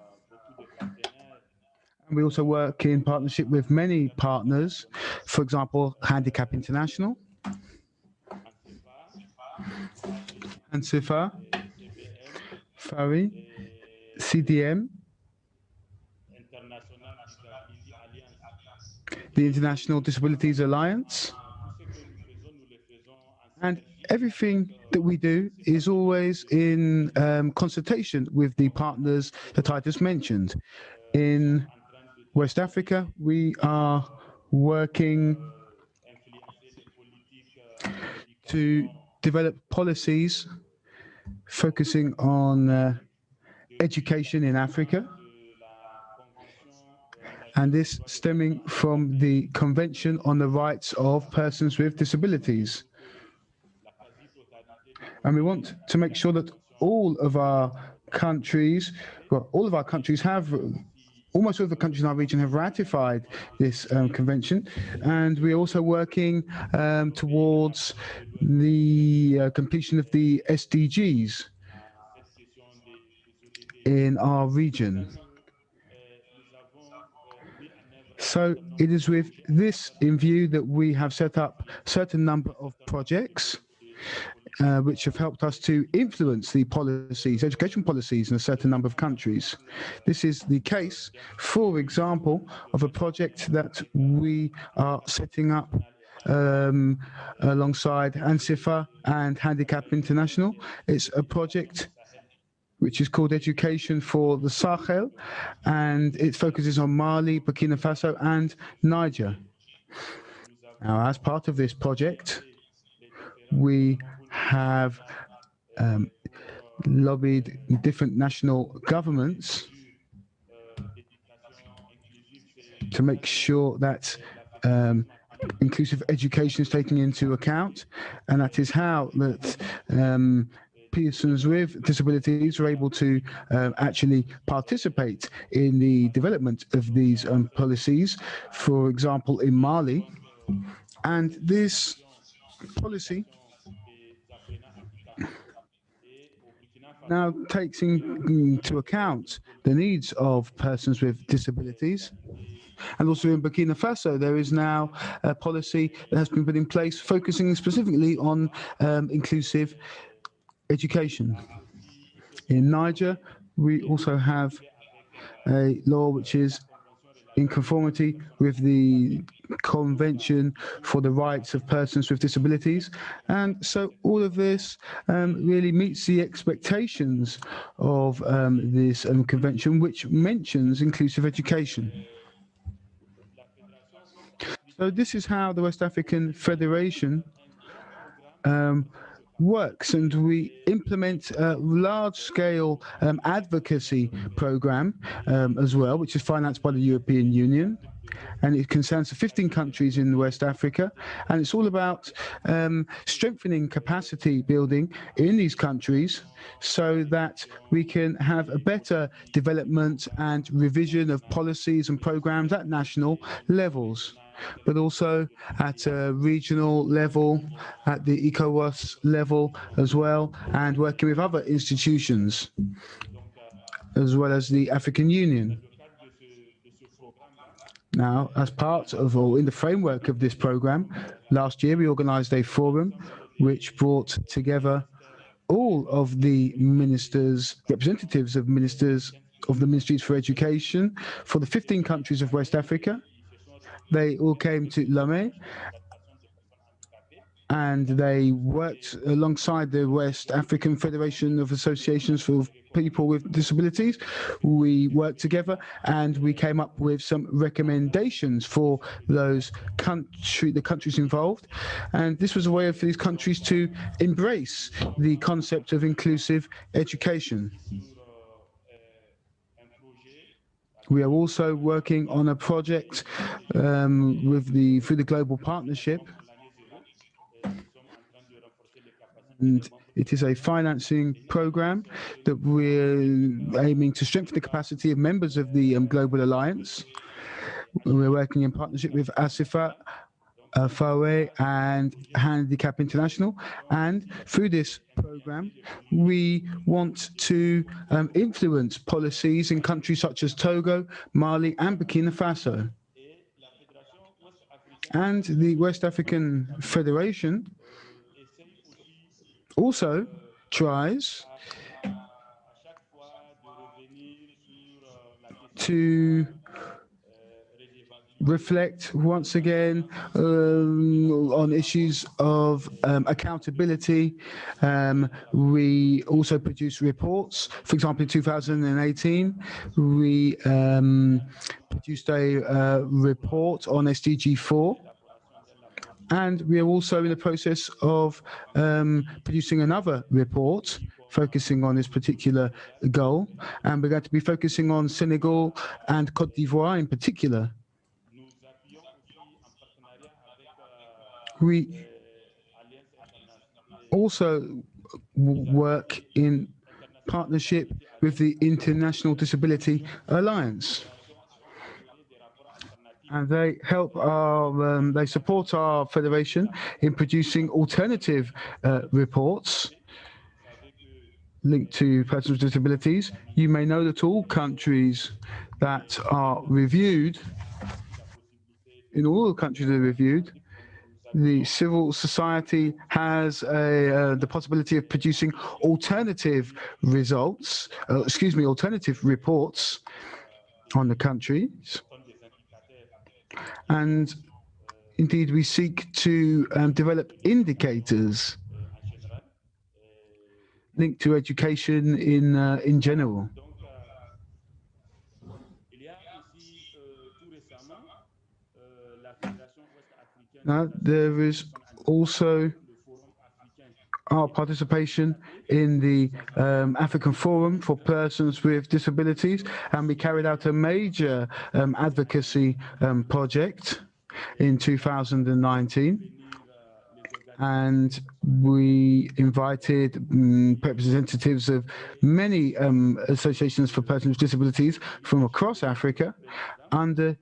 We also work in partnership with many partners, for example, Handicap International, and SAhel, FARI, CDM, the International Disabilities Alliance, and everything that we do is always in consultation with the partners that I just mentioned. In West Africa, we are working to develop policies focusing on education in Africa, and this stemming from the Convention on the Rights of Persons with Disabilities. And we want to make sure that all of our countries, well, almost all of the countries in our region have ratified this convention, and we're also working towards the completion of the SDGs in our region. So it is with this in view that we have set up a certain number of projects which have helped us to influence the policies, education policies in a certain number of countries. This is the case, for example, of a project that we are setting up alongside SAhel and Handicap International. It's a project which is called Education for the SAhel, and it focuses on Mali, Burkina Faso, and Niger. Now, as part of this project, we have lobbied different national governments to make sure that inclusive education is taken into account, and that is how that persons with disabilities are able to actually participate in the development of these policies, for example, in Mali. And this policy now takes into account the needs of persons with disabilities. And also in Burkina Faso, there is now a policy that has been put in place focusing specifically on inclusive education. In Niger, we also have a law which is in conformity with the Convention for the Rights of Persons with Disabilities. And so all of this really meets the expectations of this convention, which mentions inclusive education. So this is how the West African Federation works, and we implement a large-scale advocacy program as well, which is financed by the European Union, and it concerns 15 countries in West Africa, and it's all about strengthening capacity building in these countries so that we can have a better development and revision of policies and programs at national levels, but also at a regional level, at the ECOWAS level as well, and working with other institutions, as well as the African Union. Now, as part of, or in the framework of this program, last year we organized a forum which brought together all of the ministers, representatives of ministers of the Ministries for Education for the 15 countries of West Africa. They all came to Lomé, and they worked alongside the West African Federation of Associations for People with Disabilities. We worked together and we came up with some recommendations for the countries involved. And this was a way for these countries to embrace the concept of inclusive education. We are also working on a project through the Global Partnership, and it is a financing program that we're aiming to strengthen the capacity of members of the Global Alliance. We're working in partnership with SAhel FOA and Handicap International. And through this program, we want to influence policies in countries such as Togo, Mali, and Burkina Faso. And the West African Federation also tries to reflect once again on issues of accountability. We also produce reports. For example, in 2018, we produced a report on SDG 4. And we are also in the process of producing another report focusing on this particular goal. And we're going to be focusing on Senegal and Cote d'Ivoire in particular. We also work in partnership with the International Disability Alliance. And they help they support our federation in producing alternative reports linked to persons with disabilities. You may know that all countries that are reviewed, in all the countries that are reviewed, the civil society has the possibility of producing alternative results, alternative reports on the countries. And indeed, we seek to develop indicators linked to education in general. Now, there is also our participation in the African Forum for Persons with Disabilities, and we carried out a major advocacy project in 2019. And we invited representatives of many associations for persons with disabilities from across Africa under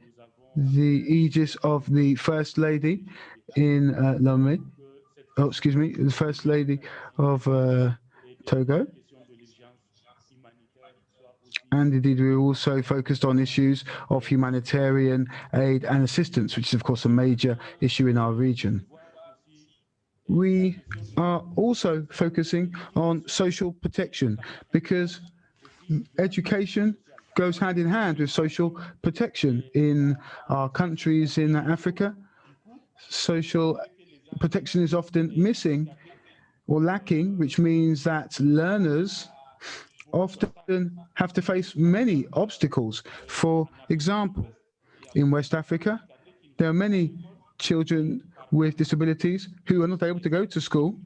the aegis of the First Lady in Lomé. Oh, excuse me, the First Lady of Togo. And indeed, we also focused on issues of humanitarian aid and assistance, which is, of course, a major issue in our region. We are also focusing on social protection because education goes hand in hand with social protection in our countries in Africa. Social protection is often missing or lacking, which means that learners often have to face many obstacles. For example, in West Africa, there are many children with disabilities who are not able to go to school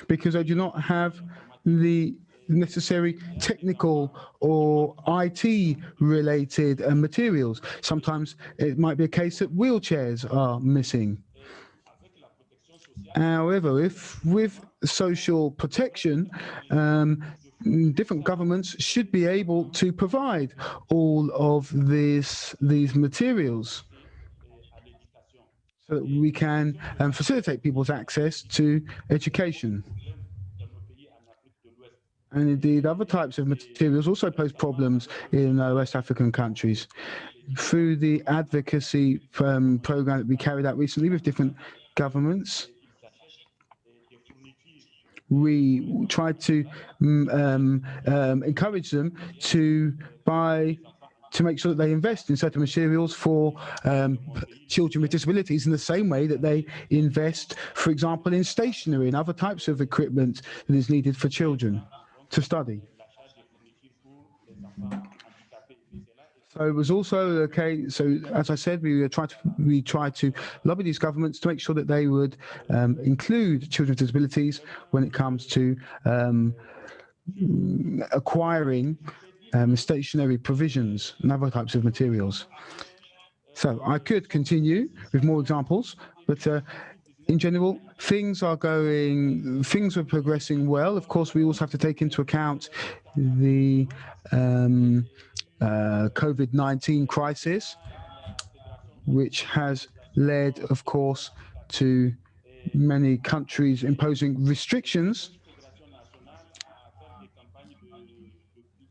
because they do not have the necessary technical or IT-related materials. Sometimes it might be a case that wheelchairs are missing. However, if with social protection, different governments should be able to provide all of these materials so that we can facilitate people's access to education. And indeed, other types of materials also pose problems in West African countries. Through the advocacy program that we carried out recently with different governments, we tried to encourage them to make sure that they invest in certain materials for children with disabilities in the same way that they invest, for example, in stationery and other types of equipment that is needed for children to study. So it was also okay. So as I said, we tried to lobby these governments to make sure that they would include children with disabilities when it comes to acquiring stationary provisions and other types of materials. So I could continue with more examples, but in general, things are progressing well. Of course, we also have to take into account the COVID-19 crisis, which has led, of course, to many countries imposing restrictions.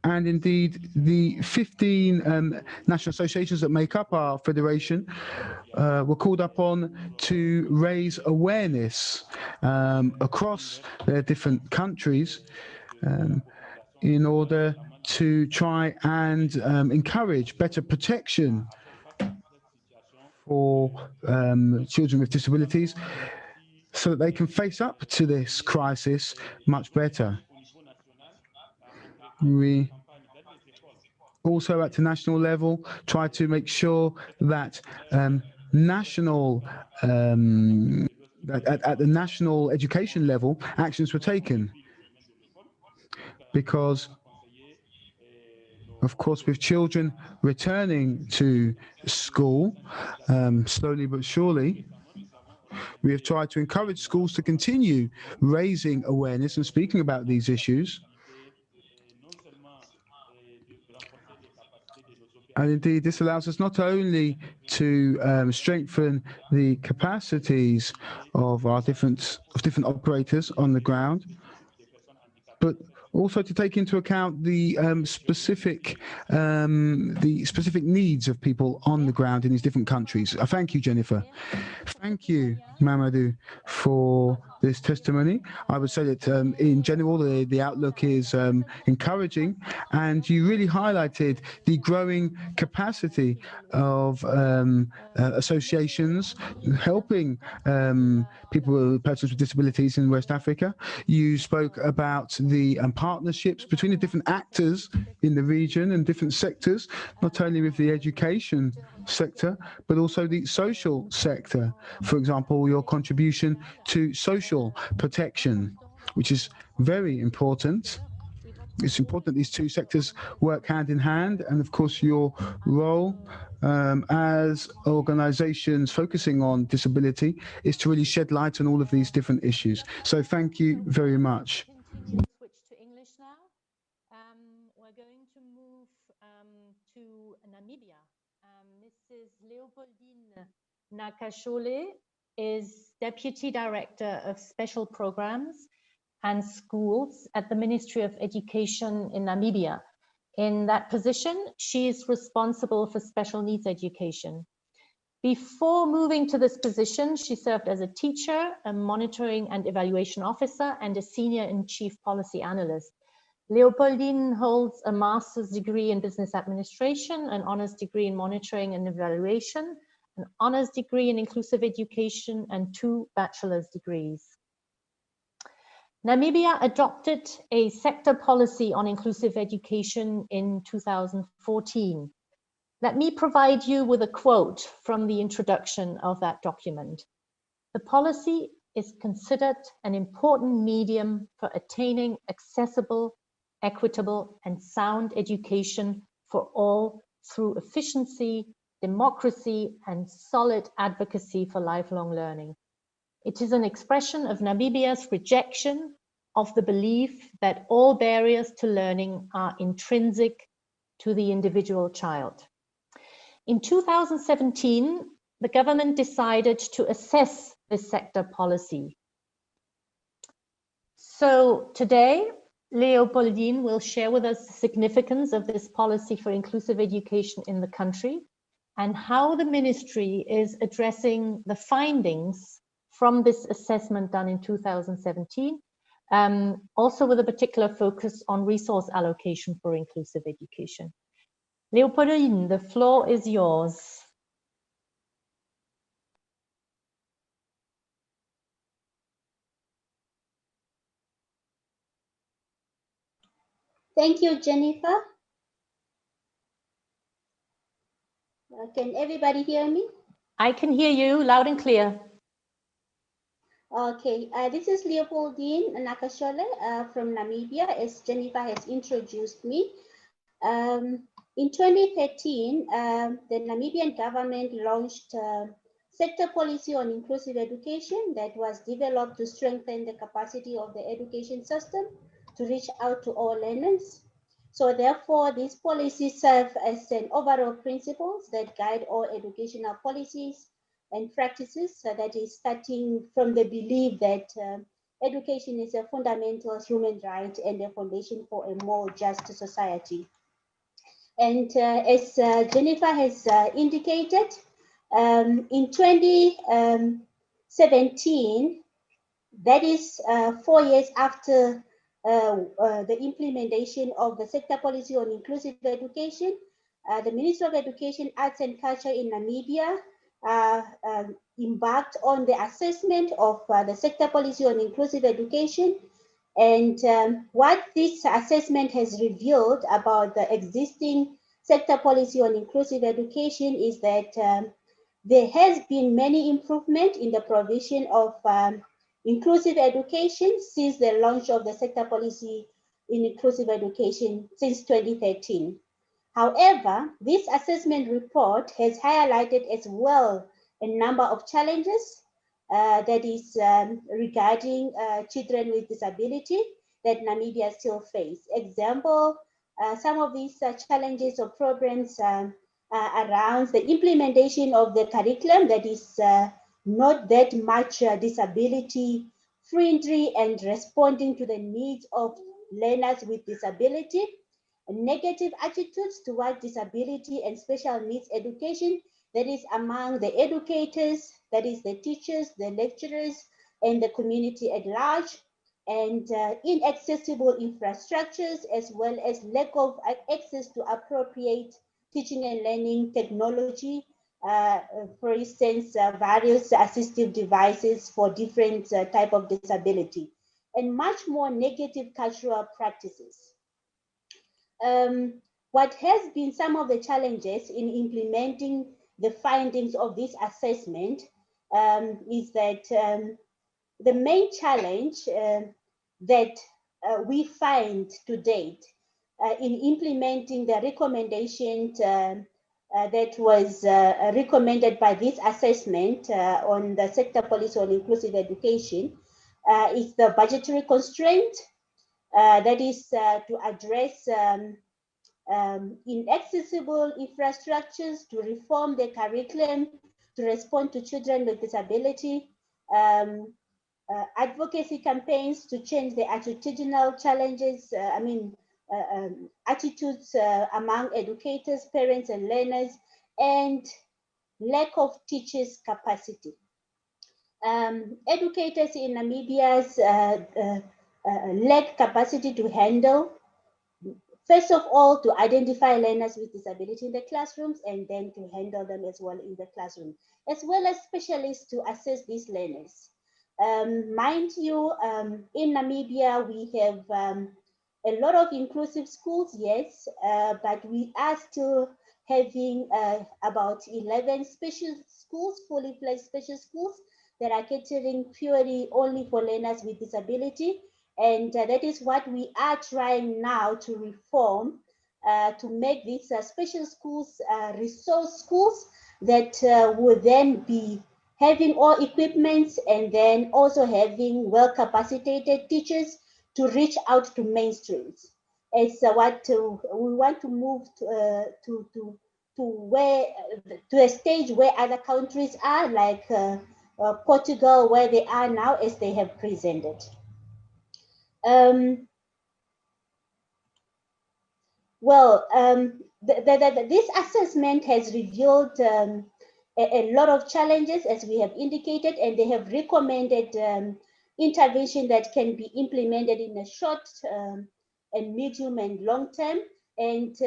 And indeed, the 15 national associations that make up our federation were called upon to raise awareness across their different countries in order to try and encourage better protection for children with disabilities so that they can face up to this crisis much better. We also at the national level try to make sure that at the national education level actions were taken, because of course with children returning to school slowly but surely, we have tried to encourage schools to continue raising awareness and speaking about these issues. And indeed, this allows us not only to strengthen the capacities of our different operators on the ground, but also to take into account the specific needs of people on the ground in these different countries. Thank you, Jennifer. Thank you, Mamadou, for this testimony. I would say that in general, the outlook is encouraging, and you really highlighted the growing capacity of associations helping persons with disabilities in West Africa. You spoke about the partnerships between the different actors in the region and different sectors, not only with the education sector, but also the social sector. For example, your contribution to social protection, which is very important. It's important these two sectors work hand in hand, and of course your role as organizations focusing on disability is to really shed light on all of these different issues. So thank you very much. Switch to English now. We're going to move to Namibia. Mrs. Leopoldine Nakashole is Deputy Director of Special Programs and Schools at the Ministry of Education in Namibia. In that position, she is responsible for special needs education. Before moving to this position, she served as a teacher, a monitoring and evaluation officer, and a senior and chief policy analyst. Leopoldine holds a master's degree in business administration, an honors degree in monitoring and evaluation, an honors degree in inclusive education, and 2 bachelor's degrees. Namibia adopted a sector policy on inclusive education in 2014. Let me provide you with a quote from the introduction of that document. The policy is considered an important medium for attaining accessible, equitable, and sound education for all through efficiency, democracy, and solid advocacy for lifelong learning. It is an expression of Namibia's rejection of the belief that all barriers to learning are intrinsic to the individual child. In 2017, the government decided to assess this sector policy. So today, Leopoldine will share with us the significance of this policy for inclusive education in the country and how the ministry is addressing the findings from this assessment done in 2017, also with a particular focus on resource allocation for inclusive education. Leopoldine, the floor is yours. Thank you, Jennifer. Can everybody hear me? I can hear you loud and clear. Okay, this is Leopoldine Nakashole from Namibia, as Jennifer has introduced me. In 2013, the Namibian government launched a sector policy on inclusive education that was developed to strengthen the capacity of the education system to reach out to all learners. So therefore, these policies serve as an overall principles that guide all educational policies and practices. So that is starting from the belief that education is a fundamental human right and a foundation for a more just society. And as Jennifer has indicated, in 2017, that is 4 years after the implementation of the sector policy on inclusive education, the Ministry of Education, Arts and Culture in Namibia embarked on the assessment of the sector policy on inclusive education. And what this assessment has revealed about the existing sector policy on inclusive education is that there has been many improvement in the provision of inclusive education since the launch of the sector policy in inclusive education since 2013. However, this assessment report has highlighted as well a number of challenges that is regarding children with disability that Namibia still face. Example, some of these challenges or problems around the implementation of the curriculum that is not that much disability friendly and responding to the needs of learners with disability. Negative attitudes toward disability and special needs education, that is among the educators, that is the teachers, the lecturers, and the community at large, and inaccessible infrastructures, as well as lack of access to appropriate teaching and learning technology, for instance, various assistive devices for different type of disability, and much more negative cultural practices. What has been some of the challenges in implementing the findings of this assessment is that the main challenge that we find to date in implementing the recommendation that was recommended by this assessment on the sector policy on inclusive education is the budgetary constraint. That is to address inaccessible infrastructures, to reform the curriculum, to respond to children with disability, advocacy campaigns to change the attitudinal challenges, attitudes among educators, parents, and learners, and lack of teachers' capacity. Educators in Namibia's lack capacity to handle, first of all, to identify learners with disability in the classrooms, and then to handle them as well in the classroom, as well as specialists to assess these learners. Mind you, in Namibia, we have a lot of inclusive schools, yes, but we are still having about 11 special schools, fully fledged special schools that are catering purely only for learners with disability. And that is what we are trying now to reform, to make these special schools resource schools that will then be having all equipments and then also having well-capacitated teachers to reach out to mainstreams. It's what we want to move to a stage where other countries are, like Portugal, where they are now, as they have presented. This assessment has revealed a lot of challenges, as we have indicated, and they have recommended intervention that can be implemented in a short and medium and long term. And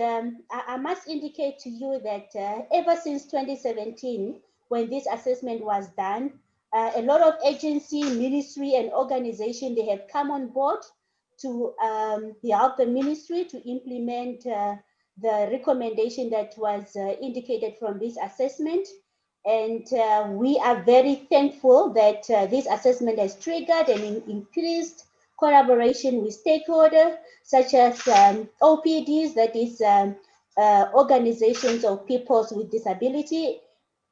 I must indicate to you that ever since 2017, when this assessment was done, a lot of agency, ministry, and organization, they have come on board to help the ministry to implement the recommendation that was indicated from this assessment. And we are very thankful that this assessment has triggered an increased collaboration with stakeholders, such as OPDs, that is organizations of peoples with disability,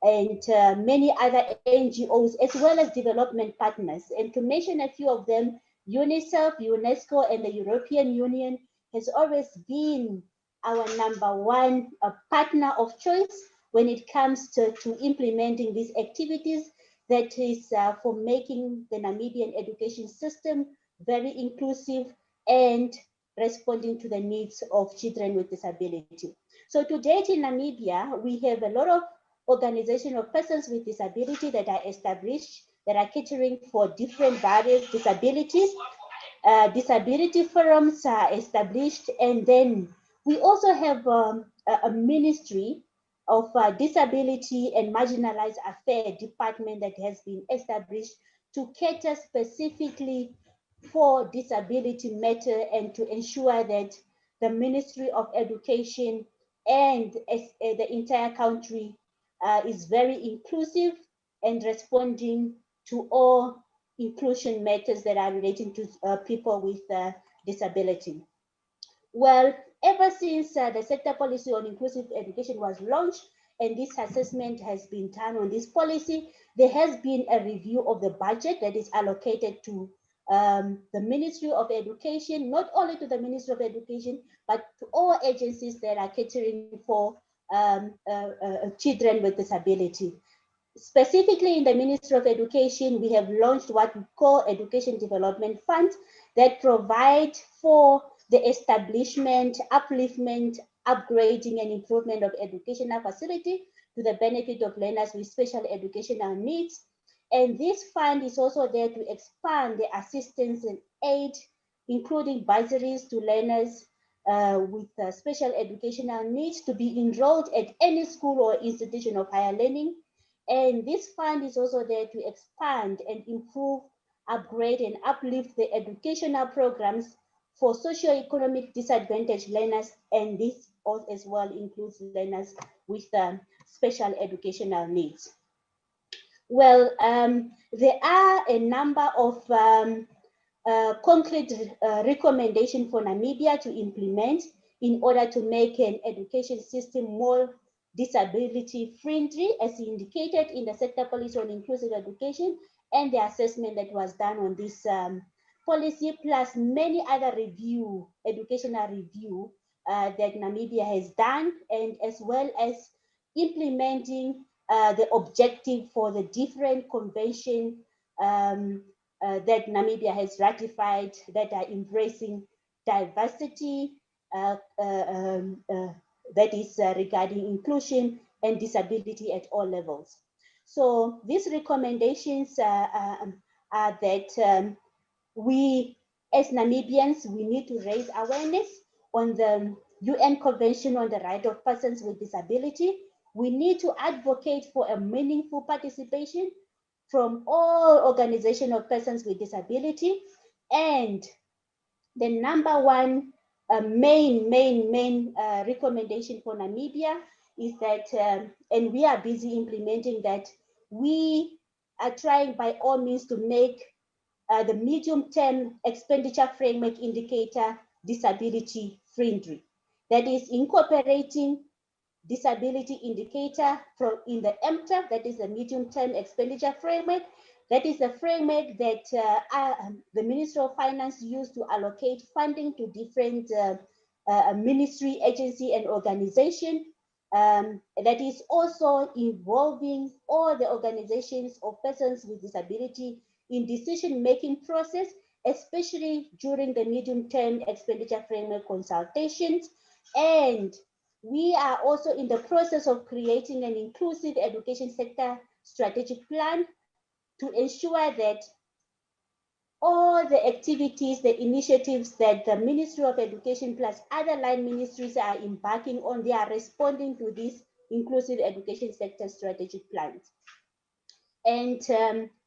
and many other NGOs, as well as development partners. And to mention a few of them, UNICEF, UNESCO, and the European Union has always been our #1 partner of choice when it comes to implementing these activities, that is for making the Namibian education system very inclusive and responding to the needs of children with disability. So to date in Namibia, we have a lot of organizations of persons with disability that are established, that are catering for different various disabilities. Disability forums are established, and then we also have a ministry of disability and marginalized affairs department that has been established to cater specifically for disability matter and to ensure that the Ministry of Education and the entire country is very inclusive and responding to all inclusion matters that are relating to people with disability. Well, ever since the sector policy on inclusive education was launched and this assessment has been done on this policy, there has been a review of the budget that is allocated to the Ministry of Education, not only to the Ministry of Education, but to all agencies that are catering for children with disability. Specifically in the Ministry of Education, we have launched what we call Education Development Fund that provide for the establishment, upliftment, upgrading and improvement of educational facility to the benefit of learners with special educational needs. And this fund is also there to expand the assistance and aid, including bursaries to learners with special educational needs to be enrolled at any school or institution of higher learning. And this fund is also there to expand and improve, upgrade, and uplift the educational programs for socioeconomic disadvantaged learners, and this as well includes learners with special educational needs. Well, there are a number of concrete recommendations for Namibia to implement in order to make an education system more disability friendly, as indicated in the sector policy on inclusive education and the assessment that was done on this policy, plus many other educational review that Namibia has done, and as well as implementing the objective for the different convention that Namibia has ratified that are embracing diversity, that is regarding inclusion and disability at all levels. So these recommendations are that we as Namibians, we need to raise awareness on the UN Convention on the Right of Persons with Disability. We need to advocate for a meaningful participation from all organizations of persons with disability. And the number one main recommendation for Namibia is that, and we are busy implementing that, we are trying by all means to make the medium-term expenditure framework indicator disability friendly. That is incorporating disability indicator from in the MTF, that is the medium-term expenditure framework. That is the framework that the Ministry of Finance used to allocate funding to different ministry, agency, and organization. That is also involving all the organizations of persons with disability in decision-making process, especially during the medium-term expenditure framework consultations. And we are also in the process of creating an inclusive education sector strategic plan to ensure that all the activities, the initiatives that the Ministry of Education plus other line ministries are embarking on, they are responding to this inclusive education sector strategic plans. And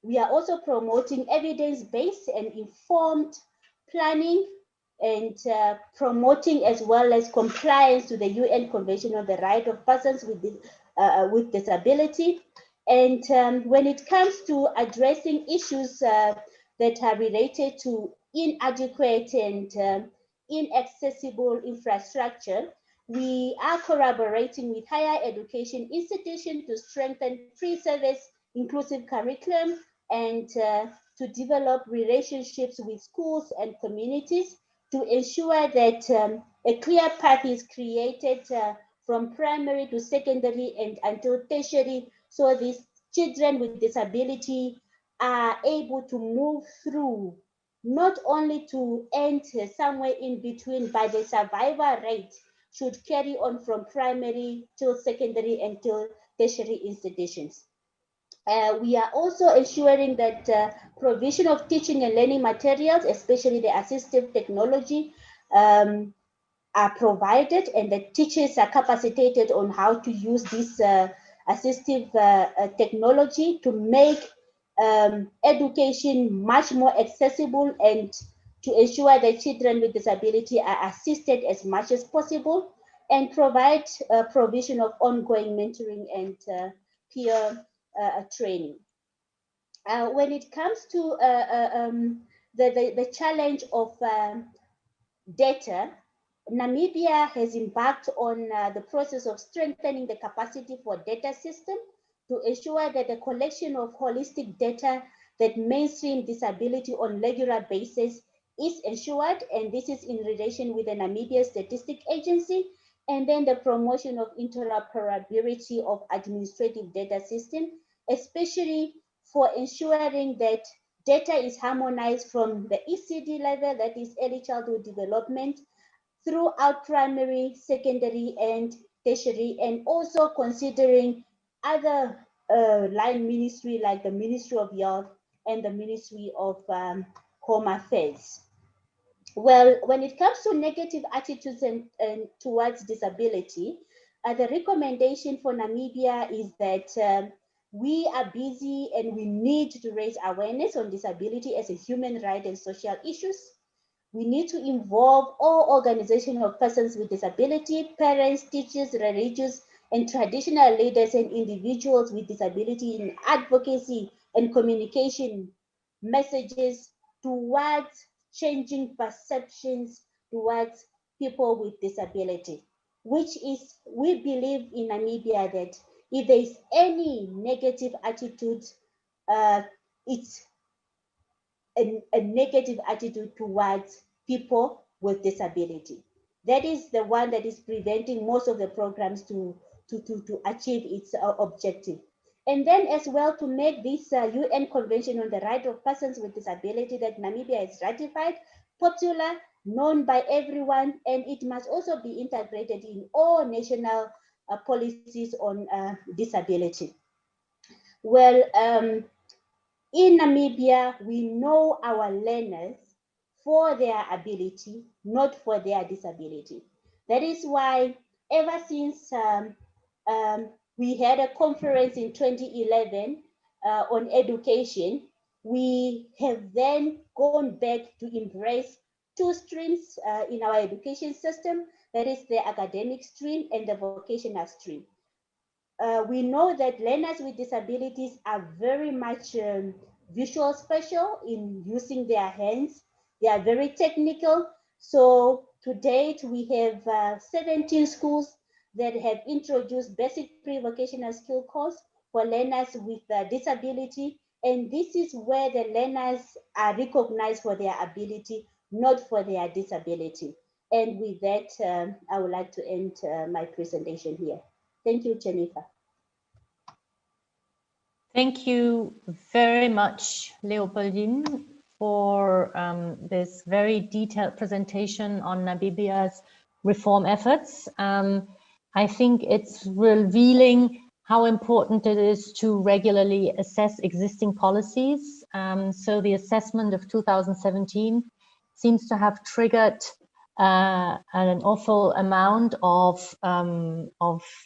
we are also promoting evidence-based and informed planning and promoting as well as compliance to the UN Convention on the Right of Persons with Disability. And when it comes to addressing issues that are related to inadequate and inaccessible infrastructure, we are collaborating with higher education institutions to strengthen pre-service inclusive curriculum and to develop relationships with schools and communities to ensure that a clear path is created from primary to secondary and until tertiary, so these children with disability are able to move through, not only to end somewhere in between, but the survival rate should carry on from primary till secondary and till tertiary institutions. We are also ensuring that provision of teaching and learning materials, especially the assistive technology, are provided, and the teachers are capacitated on how to use this assistive technology to make education much more accessible and to ensure that children with disability are assisted as much as possible, and provide provision of ongoing mentoring and peer training. When it comes to the challenge of data, Namibia has embarked on the process of strengthening the capacity for data system to ensure that the collection of holistic data that mainstream disability on regular basis is ensured, and this is in relation with the Namibia Statistic Agency, and then the promotion of interoperability of administrative data system, especially for ensuring that data is harmonized from the ECD level, that is early childhood development, throughout primary, secondary, and tertiary, and also considering other line ministry like the Ministry of Health and the Ministry of Home Affairs. Well, when it comes to negative attitudes and towards disability, the recommendation for Namibia is that we are busy and we need to raise awareness on disability as a human right and social issues. We need to involve all organizations of persons with disability, parents, teachers, religious, and traditional leaders and individuals with disability in advocacy and communication messages towards changing perceptions towards people with disability, which is, we believe in Namibia that if there is any negative attitude, it's a negative attitude towards people with disability. That is the one that is preventing most of the programs to achieve its objective. And then as well, to make this UN Convention on the Right of Persons with Disability that Namibia has ratified popular, known by everyone, and it must also be integrated in all national policies on disability. Well, in Namibia, we know our learners for their ability, not for their disability. That is why ever since we had a conference in 2011 on education, we have then gone back to embrace two streams in our education system, that is the academic stream and the vocational stream. We know that learners with disabilities are very much visual spatial in using their hands. They are very technical. So to date, we have 17 schools that have introduced basic pre-vocational skill course for learners with disability. And this is where the learners are recognized for their ability, not for their disability. And with that, I would like to end my presentation here. Thank you, Jennifer. Thank you very much, Leopoldine, for this very detailed presentation on Namibia's reform efforts. I think it's revealing how important it is to regularly assess existing policies. So the assessment of 2017 seems to have triggered an awful amount of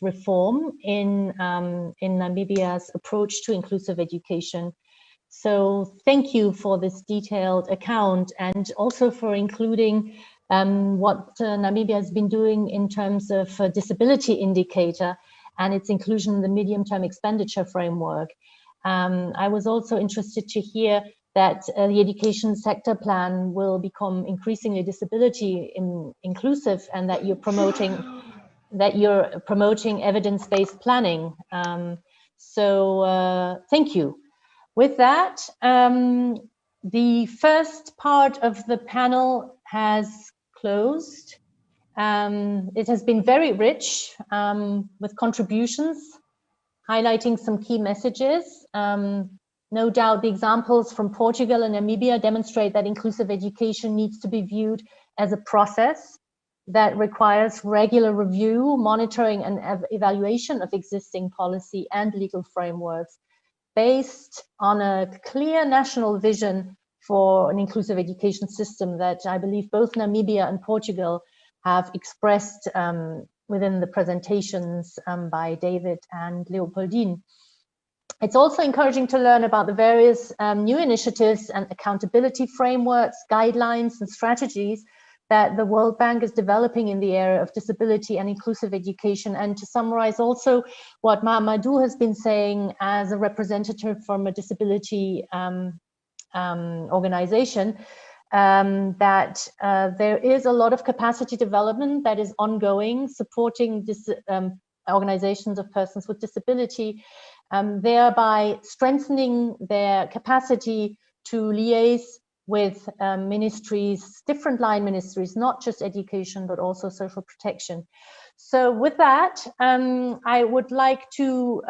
reform in Namibia's approach to inclusive education. So thank you for this detailed account, and also for including what Namibia has been doing in terms of a disability indicator and its inclusion in the medium-term expenditure framework. I was also interested to hear that the education sector plan will become increasingly disability inclusive, and that you're promoting evidence-based planning. So thank you. With that, the first part of the panel has closed, It has been very rich with contributions, highlighting some key messages. No doubt the examples from Portugal and Namibia demonstrate that inclusive education needs to be viewed as a process that requires regular review, monitoring, and evaluation of existing policy and legal frameworks based on a clear national vision for an inclusive education system that I believe both Namibia and Portugal have expressed within the presentations by David and Leopoldine. It's also encouraging to learn about the various new initiatives and accountability frameworks, guidelines, and strategies that the World Bank is developing in the area of disability and inclusive education. And to summarize also what Mahamadou has been saying as a representative from a disability organization, that there is a lot of capacity development that is ongoing, supporting this organizations of persons with disability, thereby strengthening their capacity to liaise with ministries, different line ministries, not just education, but also social protection. So with that, I would like to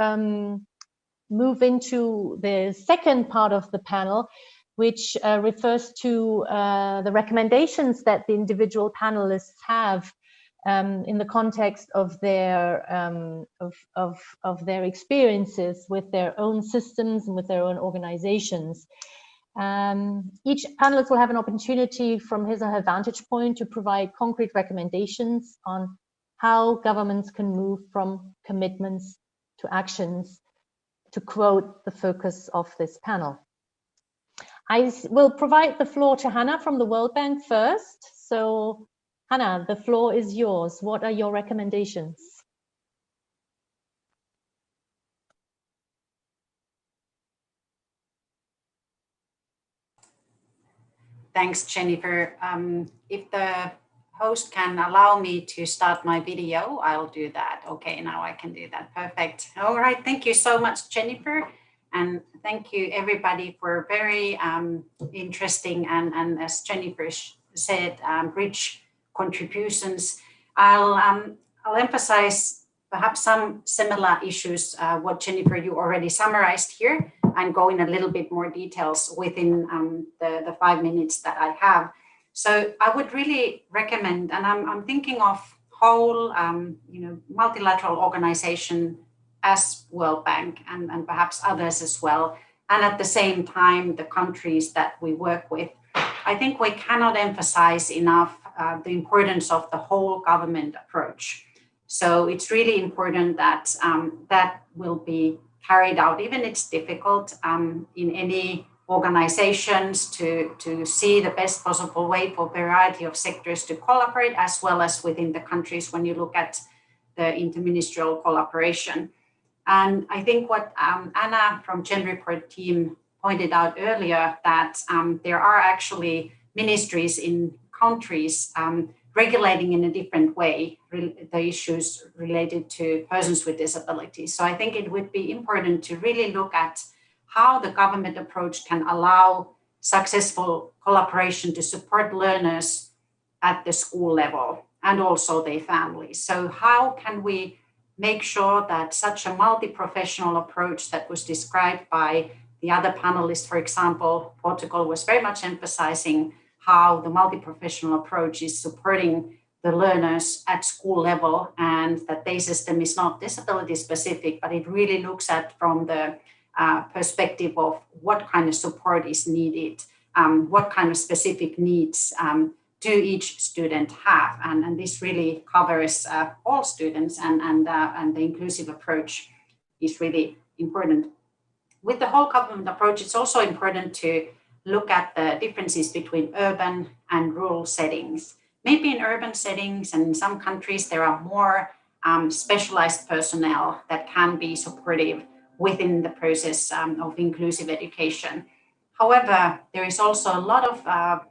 move into the second part of the panel, which refers to the recommendations that the individual panelists have in the context of their experiences with their own systems and with their own organizations. Each panelist will have an opportunity from his or her vantage point to provide concrete recommendations on how governments can move from commitments to actions, to quote the focus of this panel. I will provide the floor to Hannah from the World Bank first. So Hannah, the floor is yours. What are your recommendations? Thanks, Jennifer. If the host can allow me to start my video, I'll do that. Okay, now I can do that. Perfect. All right, thank you so much, Jennifer. And thank you everybody for very interesting and as Jennifer said, rich contributions. I'll emphasize perhaps some similar issues, what Jennifer, you already summarized here, and go in a little bit more details within the 5 minutes that I have. So I would really recommend, and I'm thinking of whole, multilateral organization as World Bank and perhaps others as well. And at the same time, the countries that we work with. I think we cannot emphasize enough the importance of the whole government approach. So it's really important that that will be carried out, even it's difficult in any organizations to see the best possible way for a variety of sectors to collaborate, as well as within the countries when you look at the interministerial collaboration. And I think what Anna from Gender Report team pointed out earlier, that there are actually ministries in countries regulating in a different way the issues related to persons with disabilities. So I think it would be important to really look at how the government approach can allow successful collaboration to support learners at the school level and also their families. So how can we make sure that such a multi-professional approach that was described by the other panelists, for example, Portugal was very much emphasizing how the multi-professional approach is supporting the learners at school level, and that their system is not disability specific, but it really looks at from the perspective of what kind of support is needed, what kind of specific needs do each student have, and this really covers all students, and the inclusive approach is really important. With the whole government approach, it's also important to look at the differences between urban and rural settings. Maybe in urban settings and in some countries, there are more specialized personnel that can be supportive within the process of inclusive education. However, there is also a lot of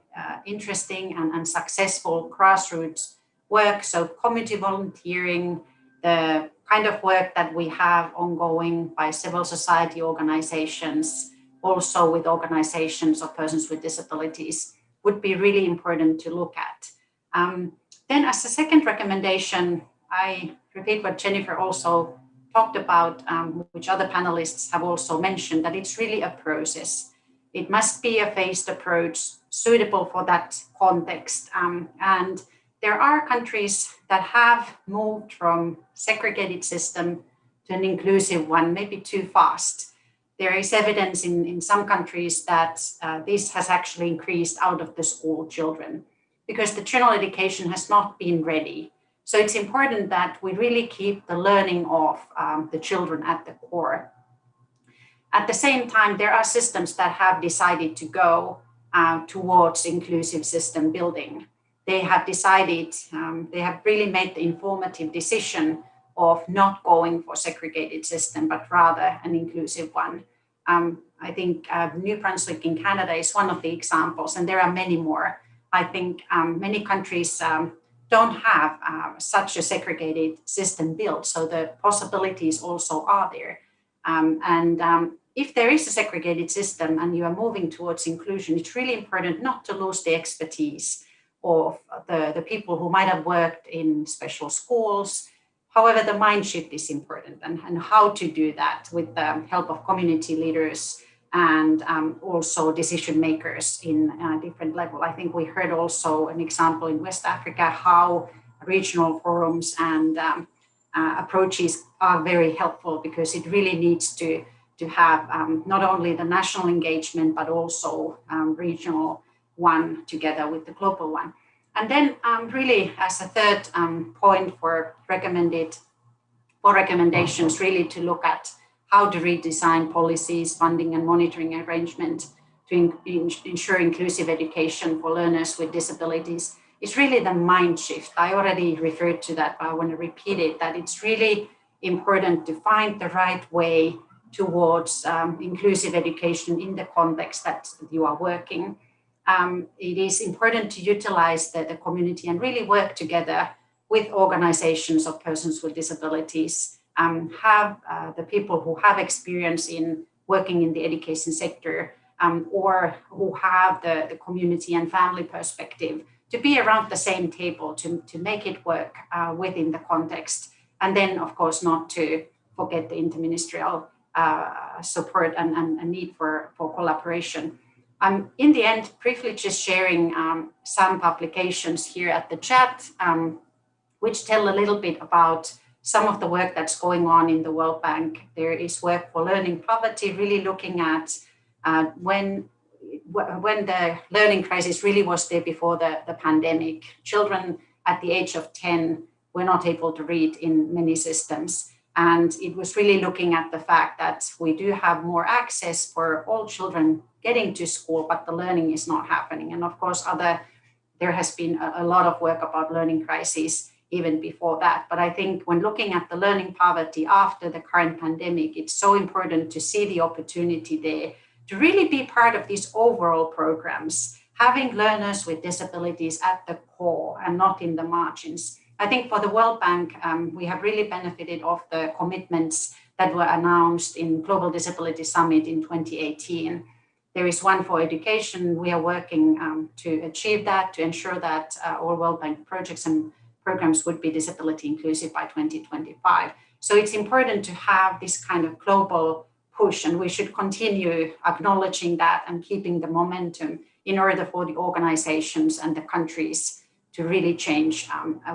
interesting and successful grassroots work. So community volunteering, the kind of work that we have ongoing by civil society organizations, also with organizations of persons with disabilities, would be really important to look at. Then as a second recommendation, I repeat what Jennifer also talked about, which other panelists have also mentioned, that it's really a process. It must be a phased approach suitable for that context. And there are countries that have moved from segregated system to an inclusive one, maybe too fast. There is evidence in some countries that this has actually increased out of the school children because the general education has not been ready. So it's important that we really keep the learning of the children at the core. At the same time, there are systems that have decided to go towards inclusive system building. They have decided, they have really made the informative decision of not going for segregated system, but rather an inclusive one. I think New Brunswick in Canada is one of the examples, and there are many more. I think many countries don't have such a segregated system built, so the possibilities also are there. If there is a segregated system and you are moving towards inclusion, it's really important not to lose the expertise of the people who might have worked in special schools. However, the mind shift is important, and how to do that with the help of community leaders and also decision makers in a different level. I think we heard also an example in West Africa how regional forums and approaches are very helpful, because it really needs to have not only the national engagement, but also regional one together with the global one. And then really as a third point for recommendations, really to look at how to redesign policies, funding and monitoring arrangement to ensure inclusive education for learners with disabilities. It's really the mind shift. I already referred to that, but I want to repeat it, that it's really important to find the right way towards inclusive education in the context that you are working. It is important to utilize the community and really work together with organizations of persons with disabilities, have the people who have experience in working in the education sector or who have the community and family perspective to be around the same table to make it work within the context. And then, of course, not to forget the interministerial support and need for collaboration. In the end, briefly just sharing some publications here at the chat, which tell a little bit about some of the work that's going on in the World Bank. There is work for learning poverty, really looking at when the learning crisis really was there before the pandemic. Children at the age of 10 were not able to read in many systems. And it was really looking at the fact that we do have more access for all children getting to school, but the learning is not happening. And of course, there has been a lot of work about learning crises even before that. But I think when looking at the learning poverty after the current pandemic, it's so important to see the opportunity there to really be part of these overall programs, having learners with disabilities at the core and not in the margins. I think for the World Bank, we have really benefited of the commitments that were announced in Global Disability Summit in 2018. There is one for education. We are working to achieve that, to ensure that all World Bank projects and programs would be disability inclusive by 2025. So it's important to have this kind of global push, and we should continue acknowledging that and keeping the momentum in order for the organizations and the countries to really change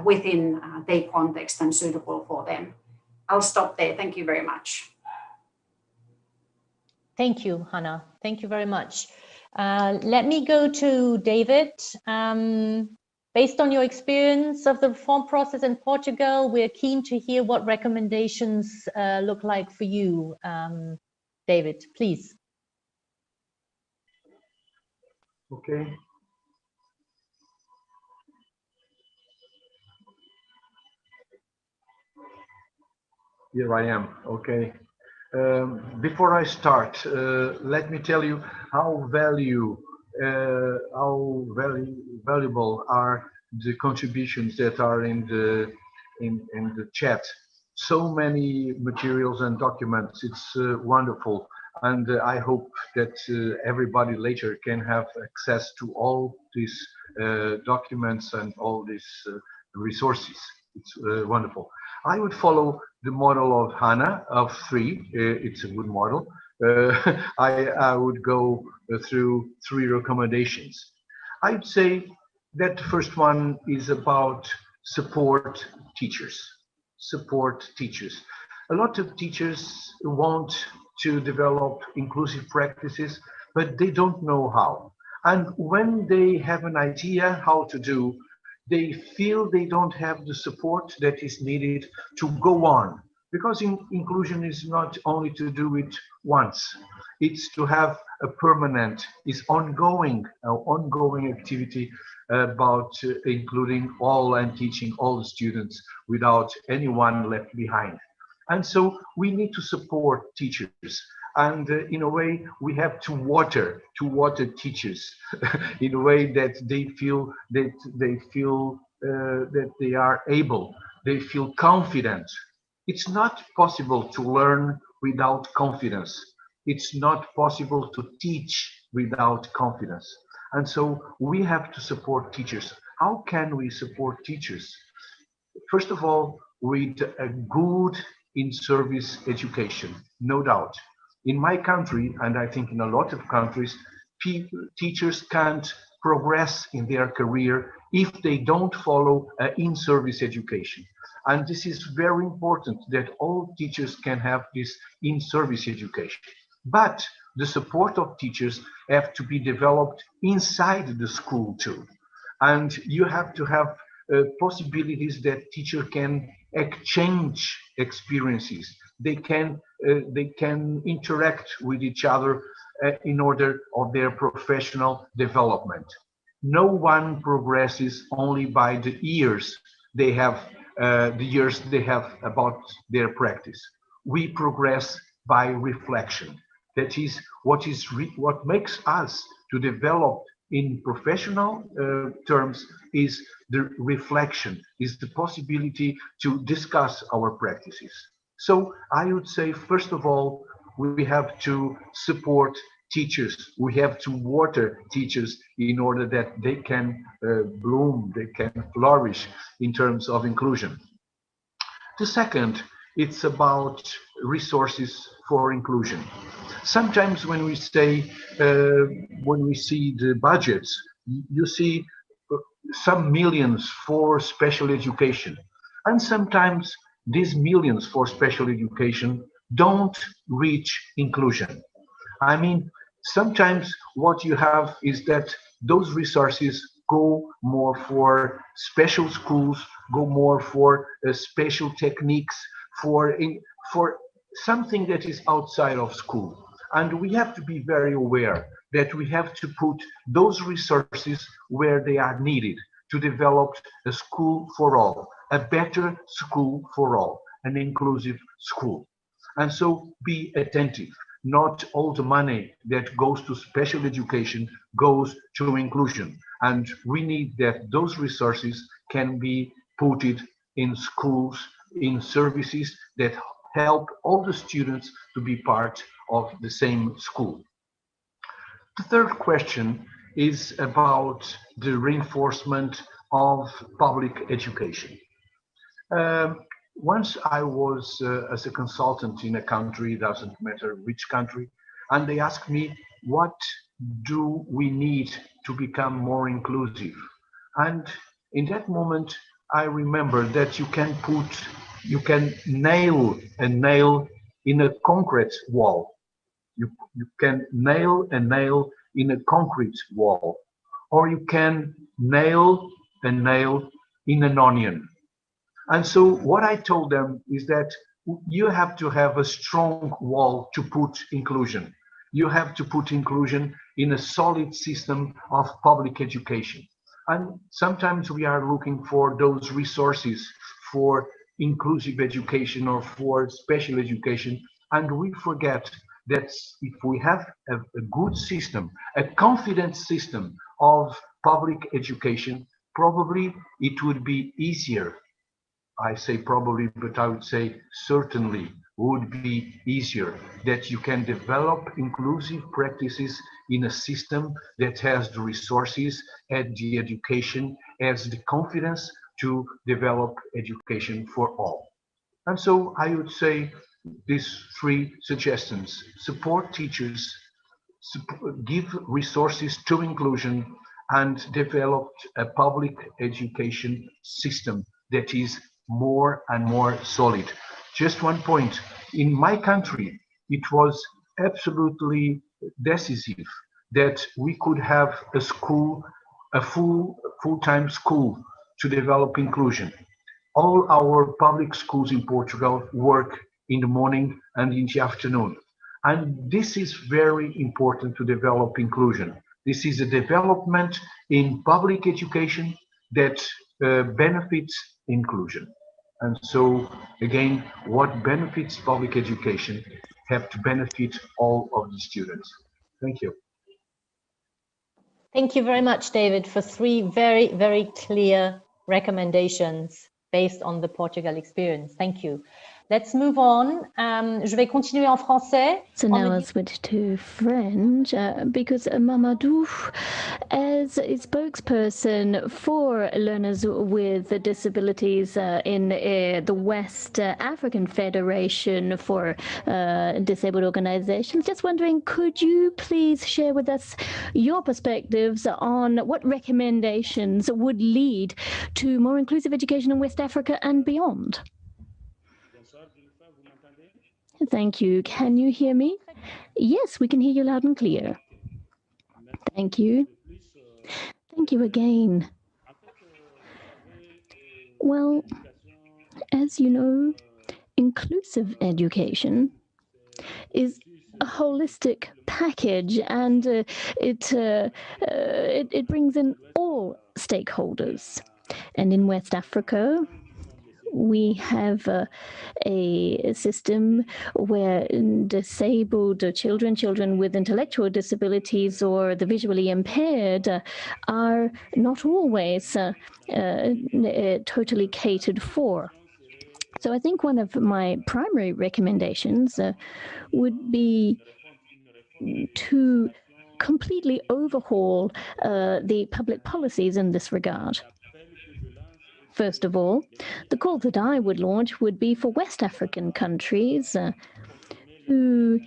within their context and suitable for them. I'll stop there. Thank you very much. Thank you, Hannah. Thank you very much. Let me go to David. Based on your experience of the reform process in Portugal, we're keen to hear what recommendations look like for you. David, please. Okay. Here I am. Okay. Before I start, let me tell you how valuable are the contributions that are in the chat. So many materials and documents. It's wonderful, and I hope that everybody later can have access to all these documents and all these resources. It's wonderful. I would follow the model of Hannah of 3. It's a good model. I would go through 3 recommendations. I'd say that the first one is about support teachers. Support teachers. A lot of teachers want to develop inclusive practices, but they don't know how. And when they have an idea how to do, they feel they don't have the support that is needed to go on. Because inclusion is not only to do it once, it's to have a permanent, is ongoing activity about including all and teaching all the students without anyone left behind. And so we need to support teachers. And in a way, we have to water teachers in a way that they feel that they are able, they feel confident. It's not possible to learn without confidence. It's not possible to teach without confidence. And so we have to support teachers. How can we support teachers? First of all, with a good in-service education, no doubt. In my country, and I think in a lot of countries, teachers can't progress in their career if they don't follow an in-service education. And this is very important that all teachers can have this in-service education. But the support of teachers have to be developed inside the school too. And you have to have possibilities that teacher can exchange experiences. They can interact with each other in order of their professional development. No one progresses only by the years they have about their practice. We progress by reflection. That is what makes us to develop in professional terms is the reflection, is the possibility to discuss our practices. So I would say, first of all, we have to support teachers. We have to water teachers in order that they can bloom, they can flourish in terms of inclusion. The second, it's about resources for inclusion. Sometimes when we say, when we see the budgets, you see some millions for special education. And sometimes these millions for special education don't reach inclusion. I mean, sometimes what you have is that those resources go more for special schools, go more for special techniques, for something that is outside of school. And we have to be very aware that we have to put those resources where they are needed to develop a school for all, a better school for all, an inclusive school. And so be attentive. Not all the money that goes to special education goes to inclusion. And we need that those resources can be put in schools, in services that help all the students to be part of the same school. The third question is about the reinforcement of public education. Once I was as a consultant in a country, doesn't matter which country, and they asked me, what do we need to become more inclusive? And in that moment, I remember that you can nail a nail in a concrete wall. You can nail a nail in a concrete wall, or you can nail a nail in an onion. And so what I told them is that you have to have a strong wall to put inclusion. You have to put inclusion in a solid system of public education. And sometimes we are looking for those resources for inclusive education or for special education, and we forget that if we have a good system, a confident system of public education, probably it would be easier. I say probably, but I would say certainly would be easier that you can develop inclusive practices in a system that has the resources and the education, has the confidence to develop education for all. And so I would say these three suggestions: support teachers, give resources to inclusion, and develop a public education system that is more and more solid. Just one point: in my country, it was absolutely decisive that we could have a school, a full-time school to develop inclusion. All our public schools in Portugal work in the morning and in the afternoon. And this is very important to develop inclusion. This is a development in public education that benefits inclusion. And so, again, what benefits public education have to benefit all of the students. Thank you. Thank you very much, David, for three very, very clear recommendations based on the Portugal experience. Thank you. Let's move on. Je vais continuer en français. So now I'll switch to French because Mamadou, as a spokesperson for learners with disabilities in the West African Federation for Disabled Organizations, just wondering, could you please share with us your perspectives on what recommendations would lead to more inclusive education in West Africa and beyond? Thank you. Can you hear me? Yes, we can hear you loud and clear. Thank you. Thank you again. Well, as you know, inclusive education is a holistic package, and it brings in all stakeholders. And in West Africa, we have a system where disabled children with intellectual disabilities or the visually impaired are not always totally catered for. So I think one of my primary recommendations would be to completely overhaul the public policies in this regard. First of all, the call that I would launch would be for West African countries to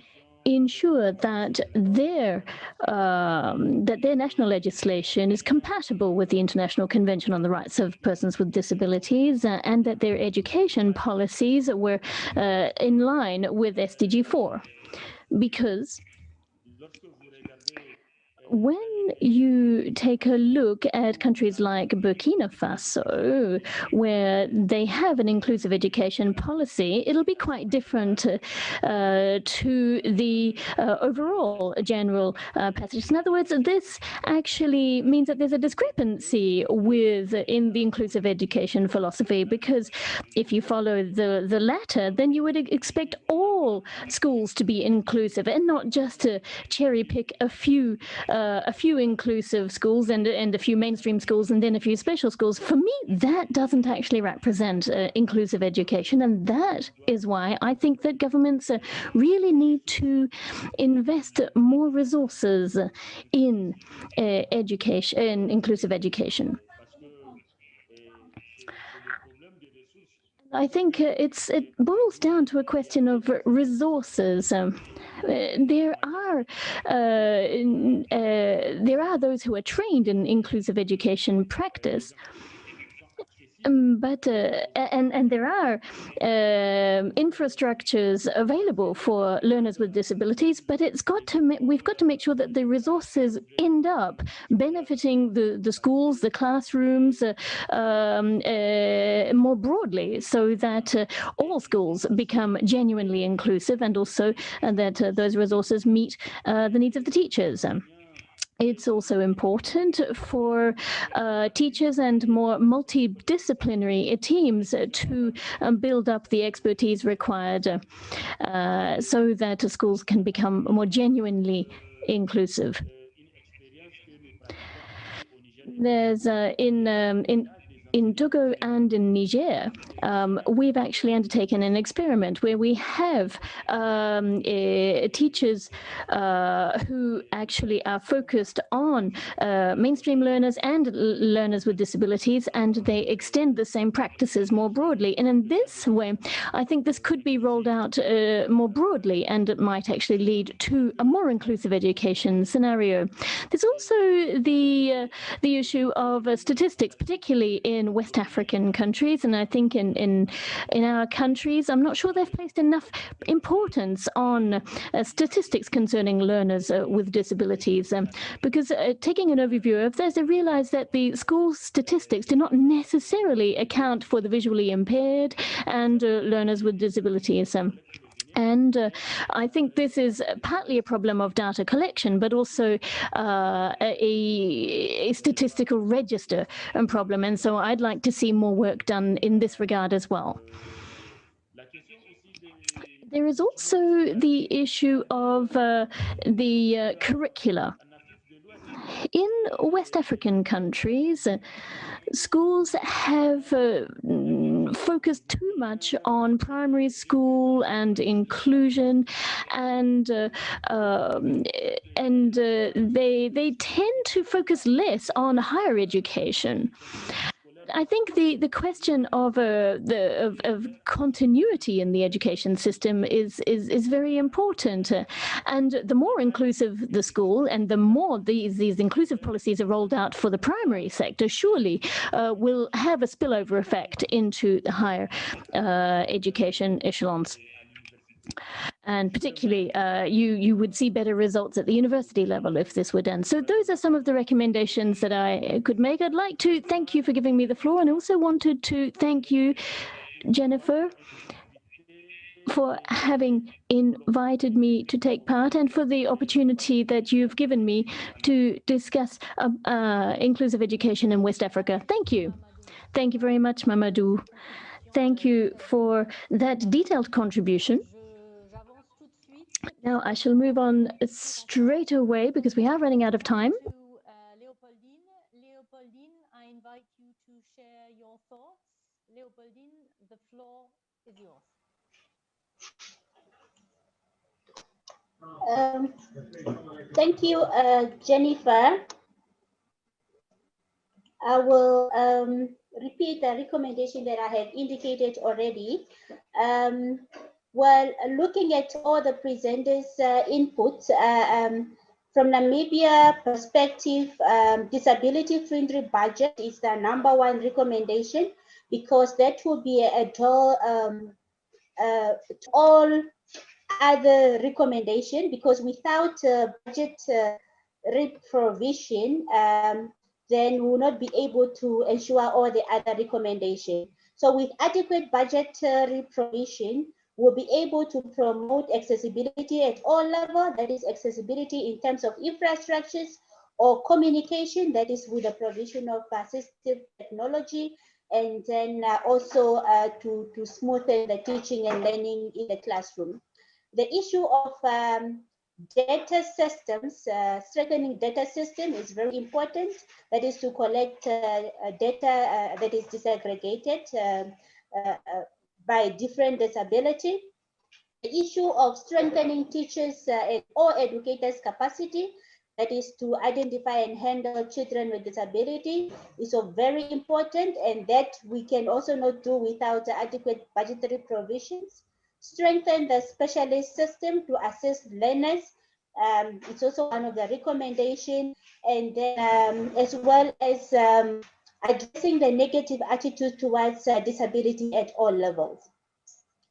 ensure that their national legislation is compatible with the International Convention on the Rights of Persons with Disabilities, and that their education policies were in line with SDG 4. Because when you take a look at countries like Burkina Faso, where they have an inclusive education policy, it'll be quite different to the overall general passage. In other words, this actually means that there's a discrepancy in the inclusive education philosophy, because if you follow the latter, then you would expect all schools to be inclusive and not just to cherry pick a few inclusive schools and a few mainstream schools and then a few special schools. For me, that doesn't actually represent inclusive education, and that is why I think that governments really need to invest more resources in education, in inclusive education. I think it boils down to a question of resources. There are those who are trained in inclusive education practice, but and there are infrastructures available for learners with disabilities, but we've got to make sure that the resources end up benefiting the schools, the classrooms more broadly, so that all schools become genuinely inclusive, and also that those resources meet the needs of the teachers. It's also important for teachers and more multidisciplinary teams to build up the expertise required so that schools can become more genuinely inclusive. There's in in Togo and in Niger, we've actually undertaken an experiment where we have teachers who actually are focused on mainstream learners and learners with disabilities, and they extend the same practices more broadly. And in this way, I think this could be rolled out more broadly, and it might actually lead to a more inclusive education scenario. There's also the issue of statistics, particularly in West African countries, and I think in our countries, I'm not sure they've placed enough importance on statistics concerning learners with disabilities, because taking an overview of this, I realized that the school statistics do not necessarily account for the visually impaired and learners with disabilities. And I think this is partly a problem of data collection, but also a statistical register problem. And so I'd like to see more work done in this regard as well. There is also the issue of the curricula. In West African countries, schools have focused too much on primary school and inclusion, and they tend to focus less on higher education. I think the question of continuity in the education system is very important, and the more inclusive the school, and the more these inclusive policies are rolled out for the primary sector, surely will have a spillover effect into the higher education echelons. And particularly, you would see better results at the university level if this were done. So those are some of the recommendations that I could make. I'd like to thank you for giving me the floor, and also wanted to thank you, Jennifer, for having invited me to take part, and for the opportunity that you've given me to discuss inclusive education in West Africa. Thank you. Thank you very much, Mamadou. Thank you for that detailed contribution. Now I shall move on straight away because we are running out of time. Leopoldine, I invite you to share your thoughts. Leopoldine, the floor is yours. Thank you, Jennifer. I will repeat the recommendation that I have indicated already. Well, looking at all the presenters' inputs, from Namibia perspective, disability-friendly budget is the #1 recommendation, because that will be a door to all other recommendation, because without budget provision, then we will not be able to ensure all the other recommendations. So with adequate budgetary provision, we'll be able to promote accessibility at all levels, that is accessibility in terms of infrastructures or communication, that is with the provision of assistive technology, and then also to smoothen the teaching and learning in the classroom. The issue of data systems, strengthening data system is very important. That is to collect data that is disaggregated by different disability. The issue of strengthening teachers and all educators' capacity, that is to identify and handle children with disability, is so very important, and that we can also not do without adequate budgetary provisions. Strengthen the specialist system to assist learners. It's also one of the recommendations, and then as well as addressing the negative attitude towards disability at all levels.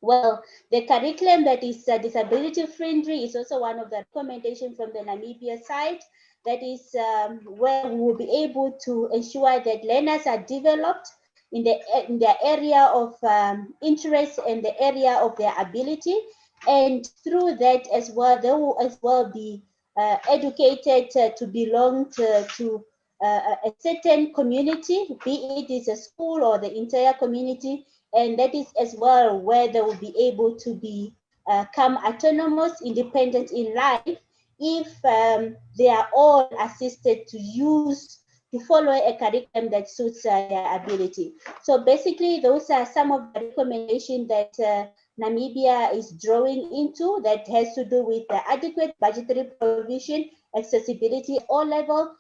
Well, the curriculum that is disability friendly is also one of the recommendations from the Namibia side. That is where we will be able to ensure that learners are developed in the area of interest and the area of their ability, and through that as well, they will as well be educated to belong to a certain community, be it is a school or the entire community, and that is as well where they will be able to become autonomous, independent in life, if they are all assisted to use to follow a curriculum that suits their ability. So basically, those are some of the recommendations that Namibia is drawing into, that has to do with the adequate budgetary provision, accessibility at all levels,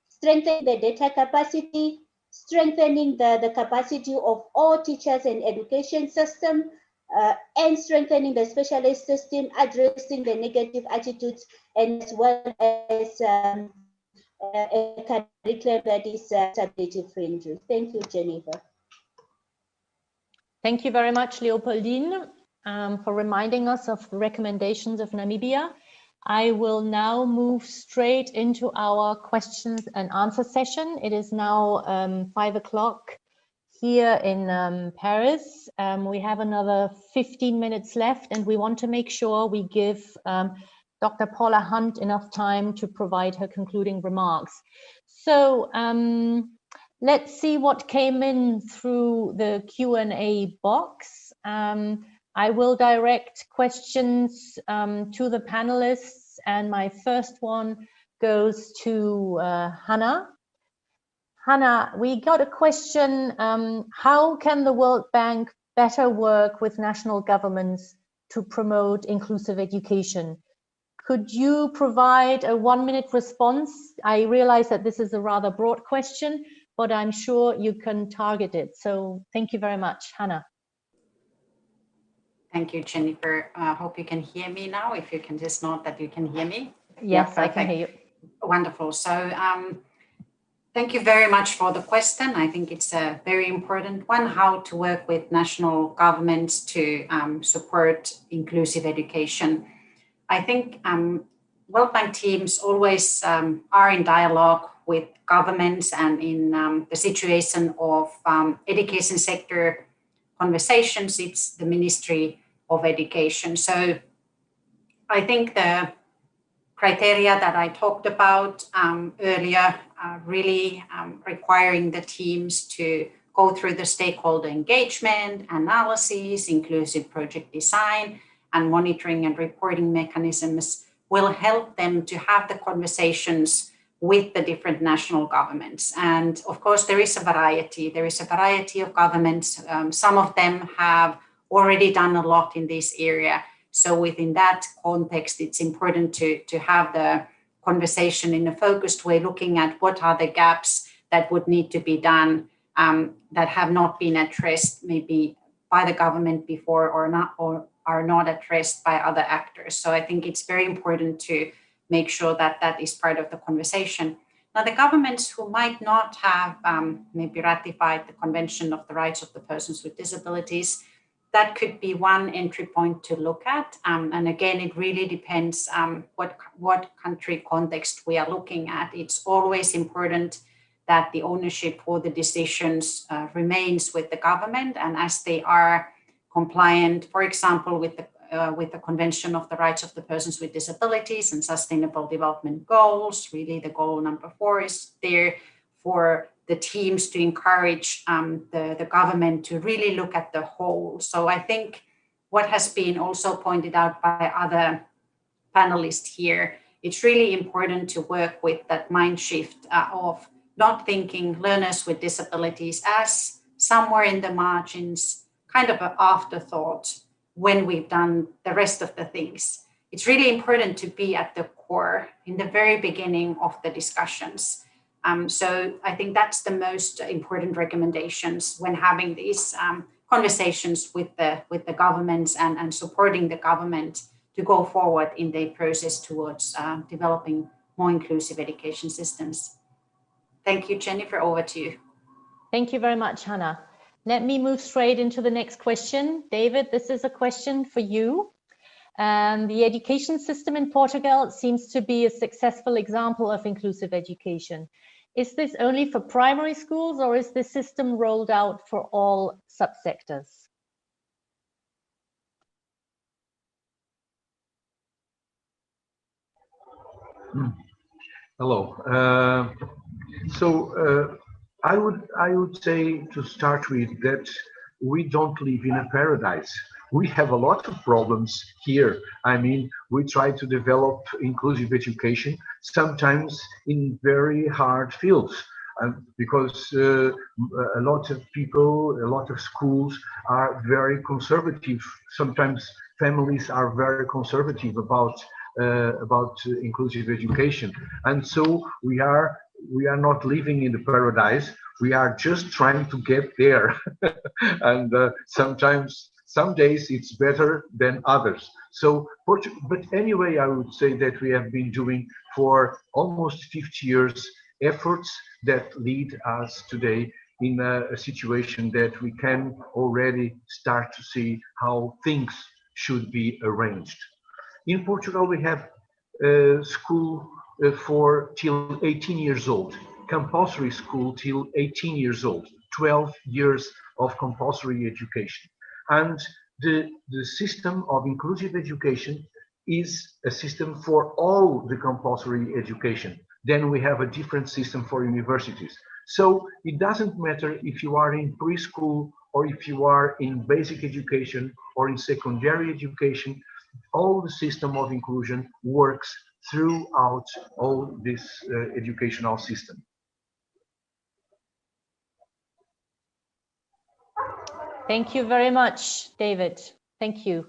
strengthening the data capacity, strengthening the capacity of all teachers and education system, and strengthening the specialist system, addressing the negative attitudes, and as well as a curriculum that is disability friendly. Thank you, Jennifer. Thank you very much, Leopoldine, for reminding us of the recommendations of Namibia. I will now move straight into our questions and answer session. It is now 5 o'clock here in Paris. We have another 15 minutes left, and we want to make sure we give Dr. Paula Hunt enough time to provide her concluding remarks. So let's see what came in through the Q&A box. I will direct questions to the panelists, and my first one goes to Hannah. Hannah, we got a question, how can the World Bank better work with national governments to promote inclusive education? Could you provide a 1-minute response? I realize that this is a rather broad question, but I'm sure you can target it. So thank you very much, Hannah. Thank you, Jennifer. I hope you can hear me now. If you can just note that you can hear me. Yes, yeah, I can hear you. Wonderful. So thank you very much for the question. I think it's a very important one, how to work with national governments to support inclusive education. I think World Bank teams always are in dialogue with governments, and in the situation of education sector conversations, it's the Ministry of Education. So I think the criteria that I talked about earlier are really requiring the teams to go through the stakeholder engagement, analysis, inclusive project design, and monitoring and reporting mechanisms will help them to have the conversations with the different national governments. And of course, there is a variety. There is a variety of governments. Some of them have already done a lot in this area. So within that context, it's important to have the conversation in a focused way, looking at what are the gaps that would need to be done that have not been addressed maybe by the government before, or are not addressed by other actors. So I think it's very important to make sure that that is part of the conversation. Now, the governments who might not have maybe ratified the Convention of the Rights of the Persons with Disabilities, that could be one entry point to look at. And again, it really depends what country context we are looking at. It's always important that the ownership for the decisions remains with the government, and as they are compliant, for example, with the Convention of the Rights of the Persons with Disabilities and Sustainable Development Goals. Really, the goal number 4 is there for the teams to encourage the government to really look at the whole. So I think what has been also pointed out by other panelists here, it's really important to work with that mind shift of not thinking learners with disabilities as somewhere in the margins, kind of an afterthought when we've done the rest of the things. It's really important to be at the core in the very beginning of the discussions. So I think that's the most important recommendations when having these conversations with the governments and supporting the government to go forward in their process towards developing more inclusive education systems. Thank you, Jennifer. Over to you. Thank you very much, Hannah. Let me move straight into the next question. David, this is a question for you. The education system in Portugal seems to be a successful example of inclusive education. Is this only for primary schools, or is this system rolled out for all subsectors? Hello. I would say, to start with, that we don't live in a paradise. We have a lot of problems here. I mean, we try to develop inclusive education, sometimes in very hard fields. And because a lot of people, a lot of schools are very conservative. Sometimes families are very conservative about inclusive education, and so we are not living in the paradise. We are just trying to get there, and sometimes some days it's better than others. So, but anyway, I would say that we have been doing for almost 50 years efforts that lead us today in a situation that we can already start to see how things should be arranged. In Portugal, we have school for till 18 years old, compulsory school till 18 years old, 12 years of compulsory education. And the system of inclusive education is a system for all the compulsory education. Then we have a different system for universities. So it doesn't matter if you are in preschool or if you are in basic education or in secondary education, all the system of inclusion works throughout all this educational system. Thank you very much, David. Thank you.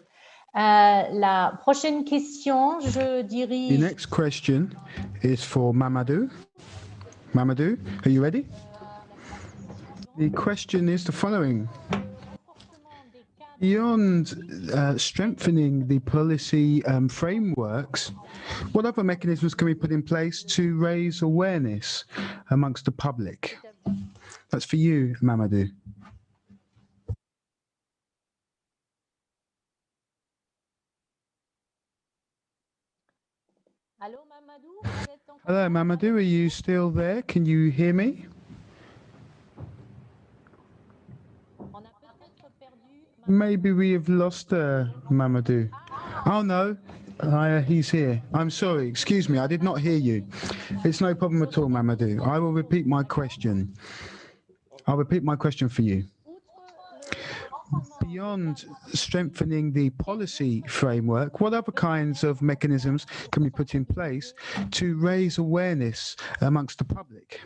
La prochaine question, je dirige. The next question is for Mamadou. Mamadou, are you ready? The question is the following. Beyond strengthening the policy frameworks, what other mechanisms can we put in place to raise awareness amongst the public? That's for you, Mamadou. Hello, Mamadou, are you still there? Can you hear me? Maybe we have lost Mamadou. Oh no, he's here. I'm sorry, excuse me, I did not hear you. It's no problem at all, Mamadou. I will repeat my question. I'll repeat my question for you. Beyond strengthening the policy framework, what other kinds of mechanisms can we put in place to raise awareness amongst the public?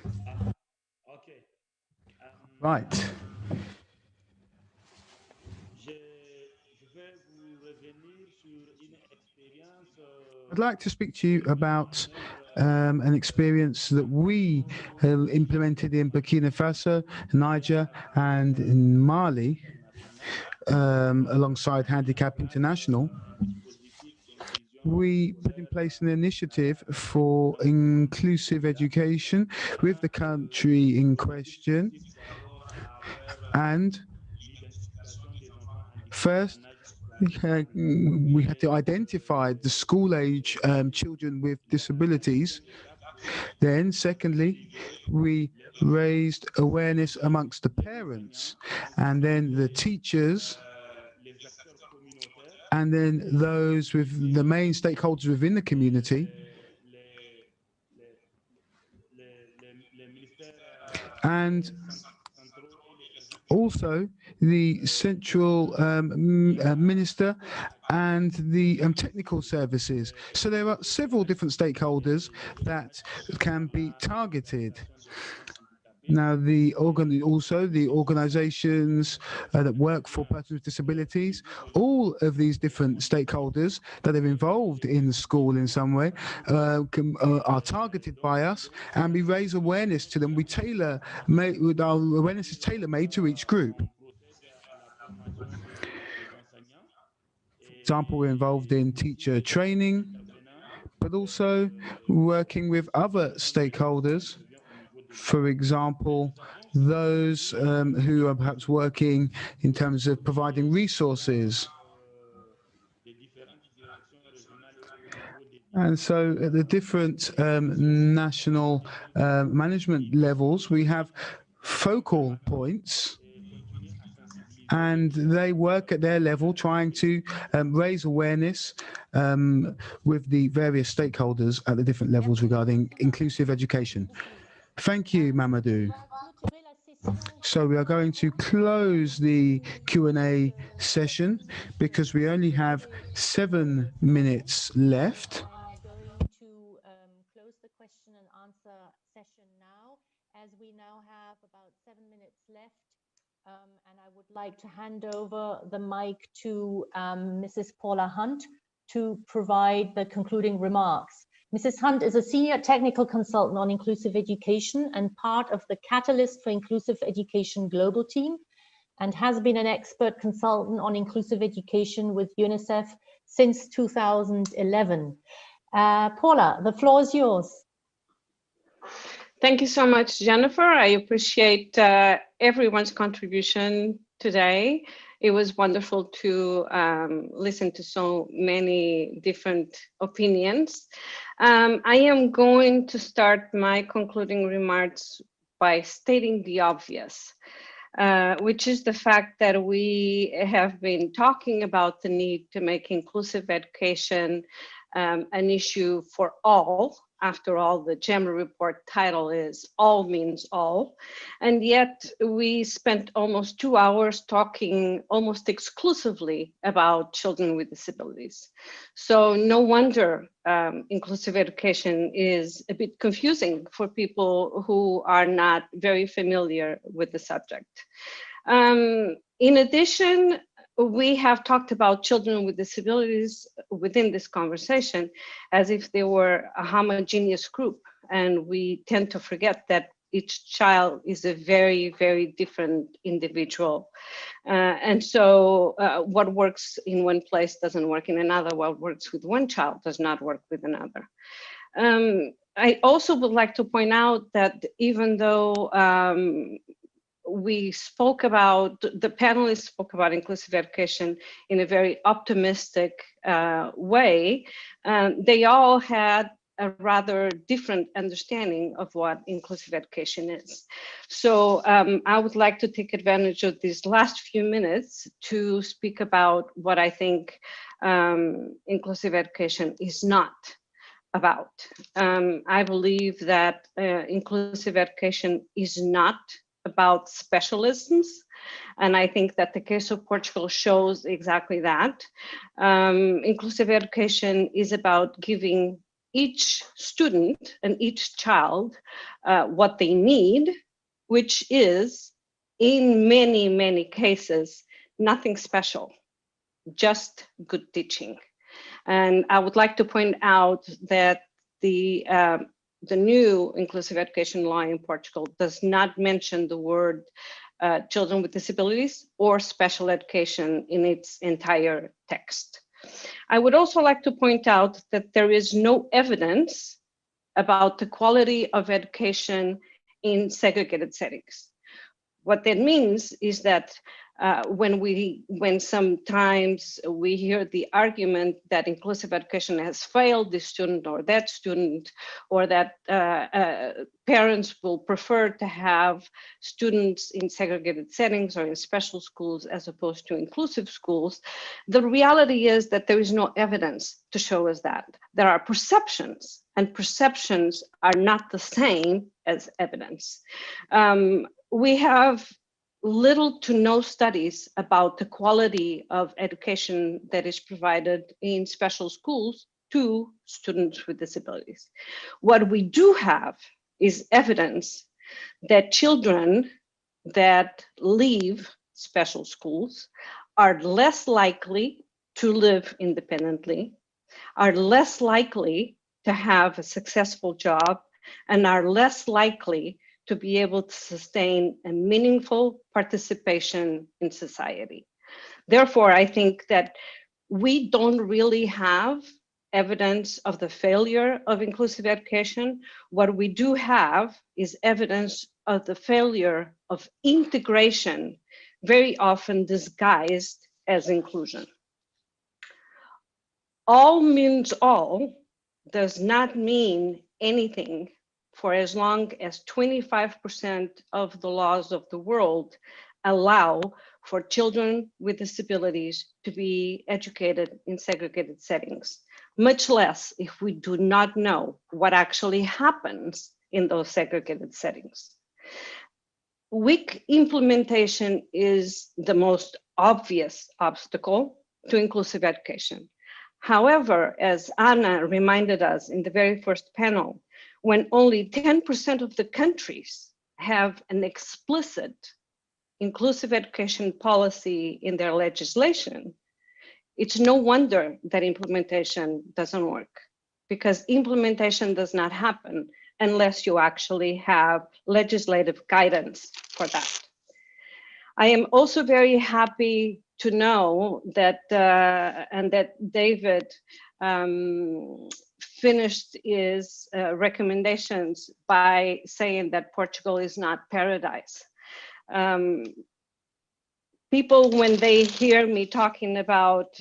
Right. I'd like to speak to you about an experience that we implemented in Burkina Faso, Niger, and in Mali, alongside Handicap International. We put in place an initiative for inclusive education with the country in question. And first, we had to identify the school-age children with disabilities. Then, secondly, we raised awareness amongst the parents, and then the teachers, and then those with the main stakeholders within the community. And also the central minister and the technical services. So there are several different stakeholders that can be targeted. Now, also the organizations that work for persons with disabilities, all of these different stakeholders that are involved in the school in some way are targeted by us, and we raise awareness to them. Our awareness is tailor-made to each group. For example, we're involved in teacher training, but also working with other stakeholders. For example, those who are perhaps working in terms of providing resources. And so at the different national management levels, we have focal points, and they work at their level trying to raise awareness with the various stakeholders at the different levels regarding inclusive education. Thank you, Mamadou. So we are going to close the Q&A session because we only have 7 minutes left. I'm going to close the question and answer session now, as we now 7 minutes left, and I would like to hand over the mic to Mrs. Paula Hunt to provide the concluding remarks. Mrs. Hunt is a senior technical consultant on inclusive education and part of the Catalyst for Inclusive Education global team, and has been an expert consultant on inclusive education with UNICEF since 2011. Paula, the floor is yours. Thank you so much, Jennifer. I appreciate everyone's contribution today. It was wonderful to listen to so many different opinions. I am going to start my concluding remarks by stating the obvious, which is the fact that we have been talking about the need to make inclusive education an issue for all. After all, the GEM report title is All Means All. And yet we spent almost 2 hours talking almost exclusively about children with disabilities. So no wonder inclusive education is a bit confusing for people who are not very familiar with the subject. In addition, we have talked about children with disabilities within this conversation as if they were a homogeneous group, and we tend to forget that each child is a very, very different individual. And so what works in one place doesn't work in another. What works with one child does not work with another. I also would like to point out that even though we spoke about, the panelists spoke about inclusive education in a very optimistic way, they all had a rather different understanding of what inclusive education is. So I would like to take advantage of these last few minutes to speak about what I think inclusive education is not about. I believe that inclusive education is not about specialisms, and I think that the case of Portugal shows exactly that. Inclusive education is about giving each student and each child what they need, which is, in many, many cases, nothing special, just good teaching. And I would like to point out that the new inclusive education law in Portugal does not mention the word children with disabilities or special education in its entire text. I would also like to point out that there is no evidence about the quality of education in segregated settings. What that means is that when sometimes we hear the argument that inclusive education has failed this student or that parents will prefer to have students in segregated settings or in special schools as opposed to inclusive schools, the reality is that there is no evidence to show us that. There are perceptions, and perceptions are not the same as evidence. We have little to no studies about the quality of education that is provided in special schools to students with disabilities. What we do have is evidence that children that leave special schools are less likely to live independently, are less likely to have a successful job, and are less likely to be able to sustain a meaningful participation in society. Therefore, I think that we don't really have evidence of the failure of inclusive education. What we do have is evidence of the failure of integration, very often disguised as inclusion. All means all does not mean anything for as long as 25% of the laws of the world allow for children with disabilities to be educated in segregated settings, much less if we do not know what actually happens in those segregated settings. Weak implementation is the most obvious obstacle to inclusive education. However, as Anna reminded us in the very first panel, when only 10% of the countries have an explicit inclusive education policy in their legislation, it's no wonder that implementation doesn't work, because implementation does not happen unless you actually have legislative guidance for that. I am also very happy to know that, and that David finished his recommendations by saying that Portugal is not paradise. People, when they hear me talking about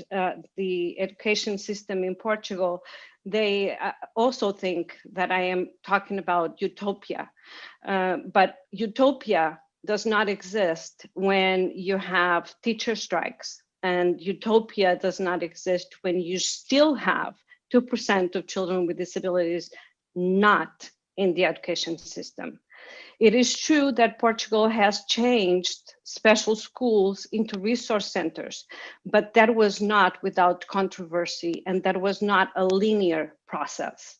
the education system in Portugal, they also think that I am talking about utopia. But utopia does not exist when you have teacher strikes, and utopia does not exist when you still have 2% of children with disabilities not in the education system. It is true that Portugal has changed special schools into resource centers, but that was not without controversy, and that was not a linear process.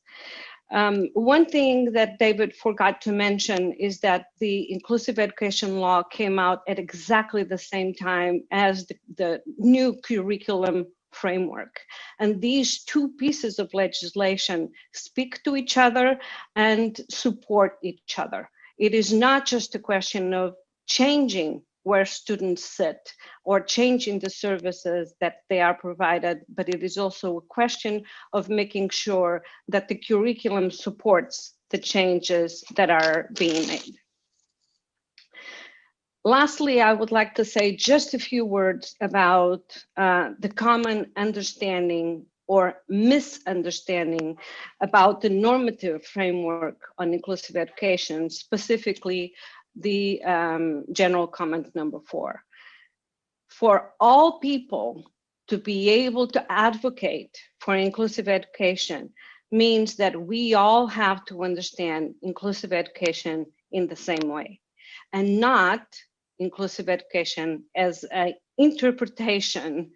One thing that David forgot to mention is that the inclusive education law came out at exactly the same time as the new curriculum framework. And these two pieces of legislation speak to each other and support each other. It is not just a question of changing where students sit or changing the services that they are provided, but it is also a question of making sure that the curriculum supports the changes that are being made. Lastly, I would like to say just a few words about the common understanding or misunderstanding about the normative framework on inclusive education, specifically the general comment number 4. For all people to be able to advocate for inclusive education means that we all have to understand inclusive education in the same way, and not inclusive education as an interpretation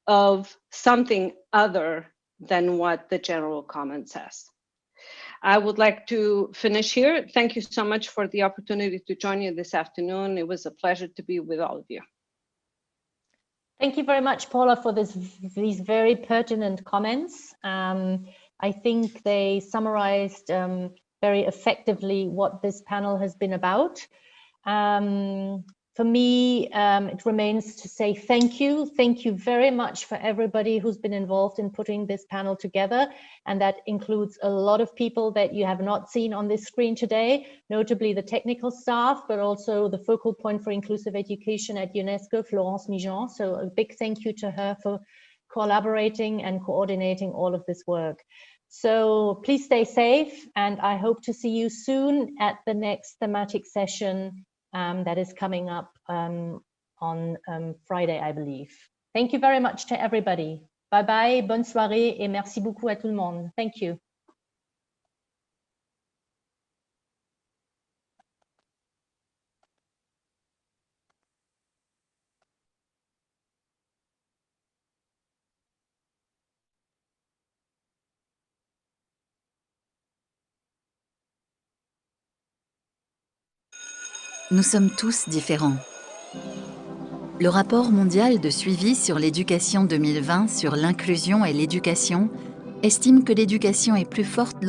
of something other than what the general comment says. I would like to finish here. Thank you so much for the opportunity to join you this afternoon. It was a pleasure to be with all of you. Thank you very much, Paula, for these very pertinent comments. I think they summarized very effectively what this panel has been about. For me, it remains to say thank you. Thank you very much for everybody who's been involved in putting this panel together. And that includes a lot of people that you have not seen on this screen today, notably the technical staff, but also the focal point for inclusive education at UNESCO, Florence Mijan. So a big thank you to her for collaborating and coordinating all of this work. So please stay safe, and I hope to see you soon at the next thematic session that is coming up on Friday, I believe. Thank you very much to everybody. Bye bye, bonne soirée, et merci beaucoup à tout le monde. Thank you. Nous sommes tous différents. Le rapport mondial de suivi sur l'éducation 2020 sur l'inclusion et l'éducation estime que l'éducation est plus forte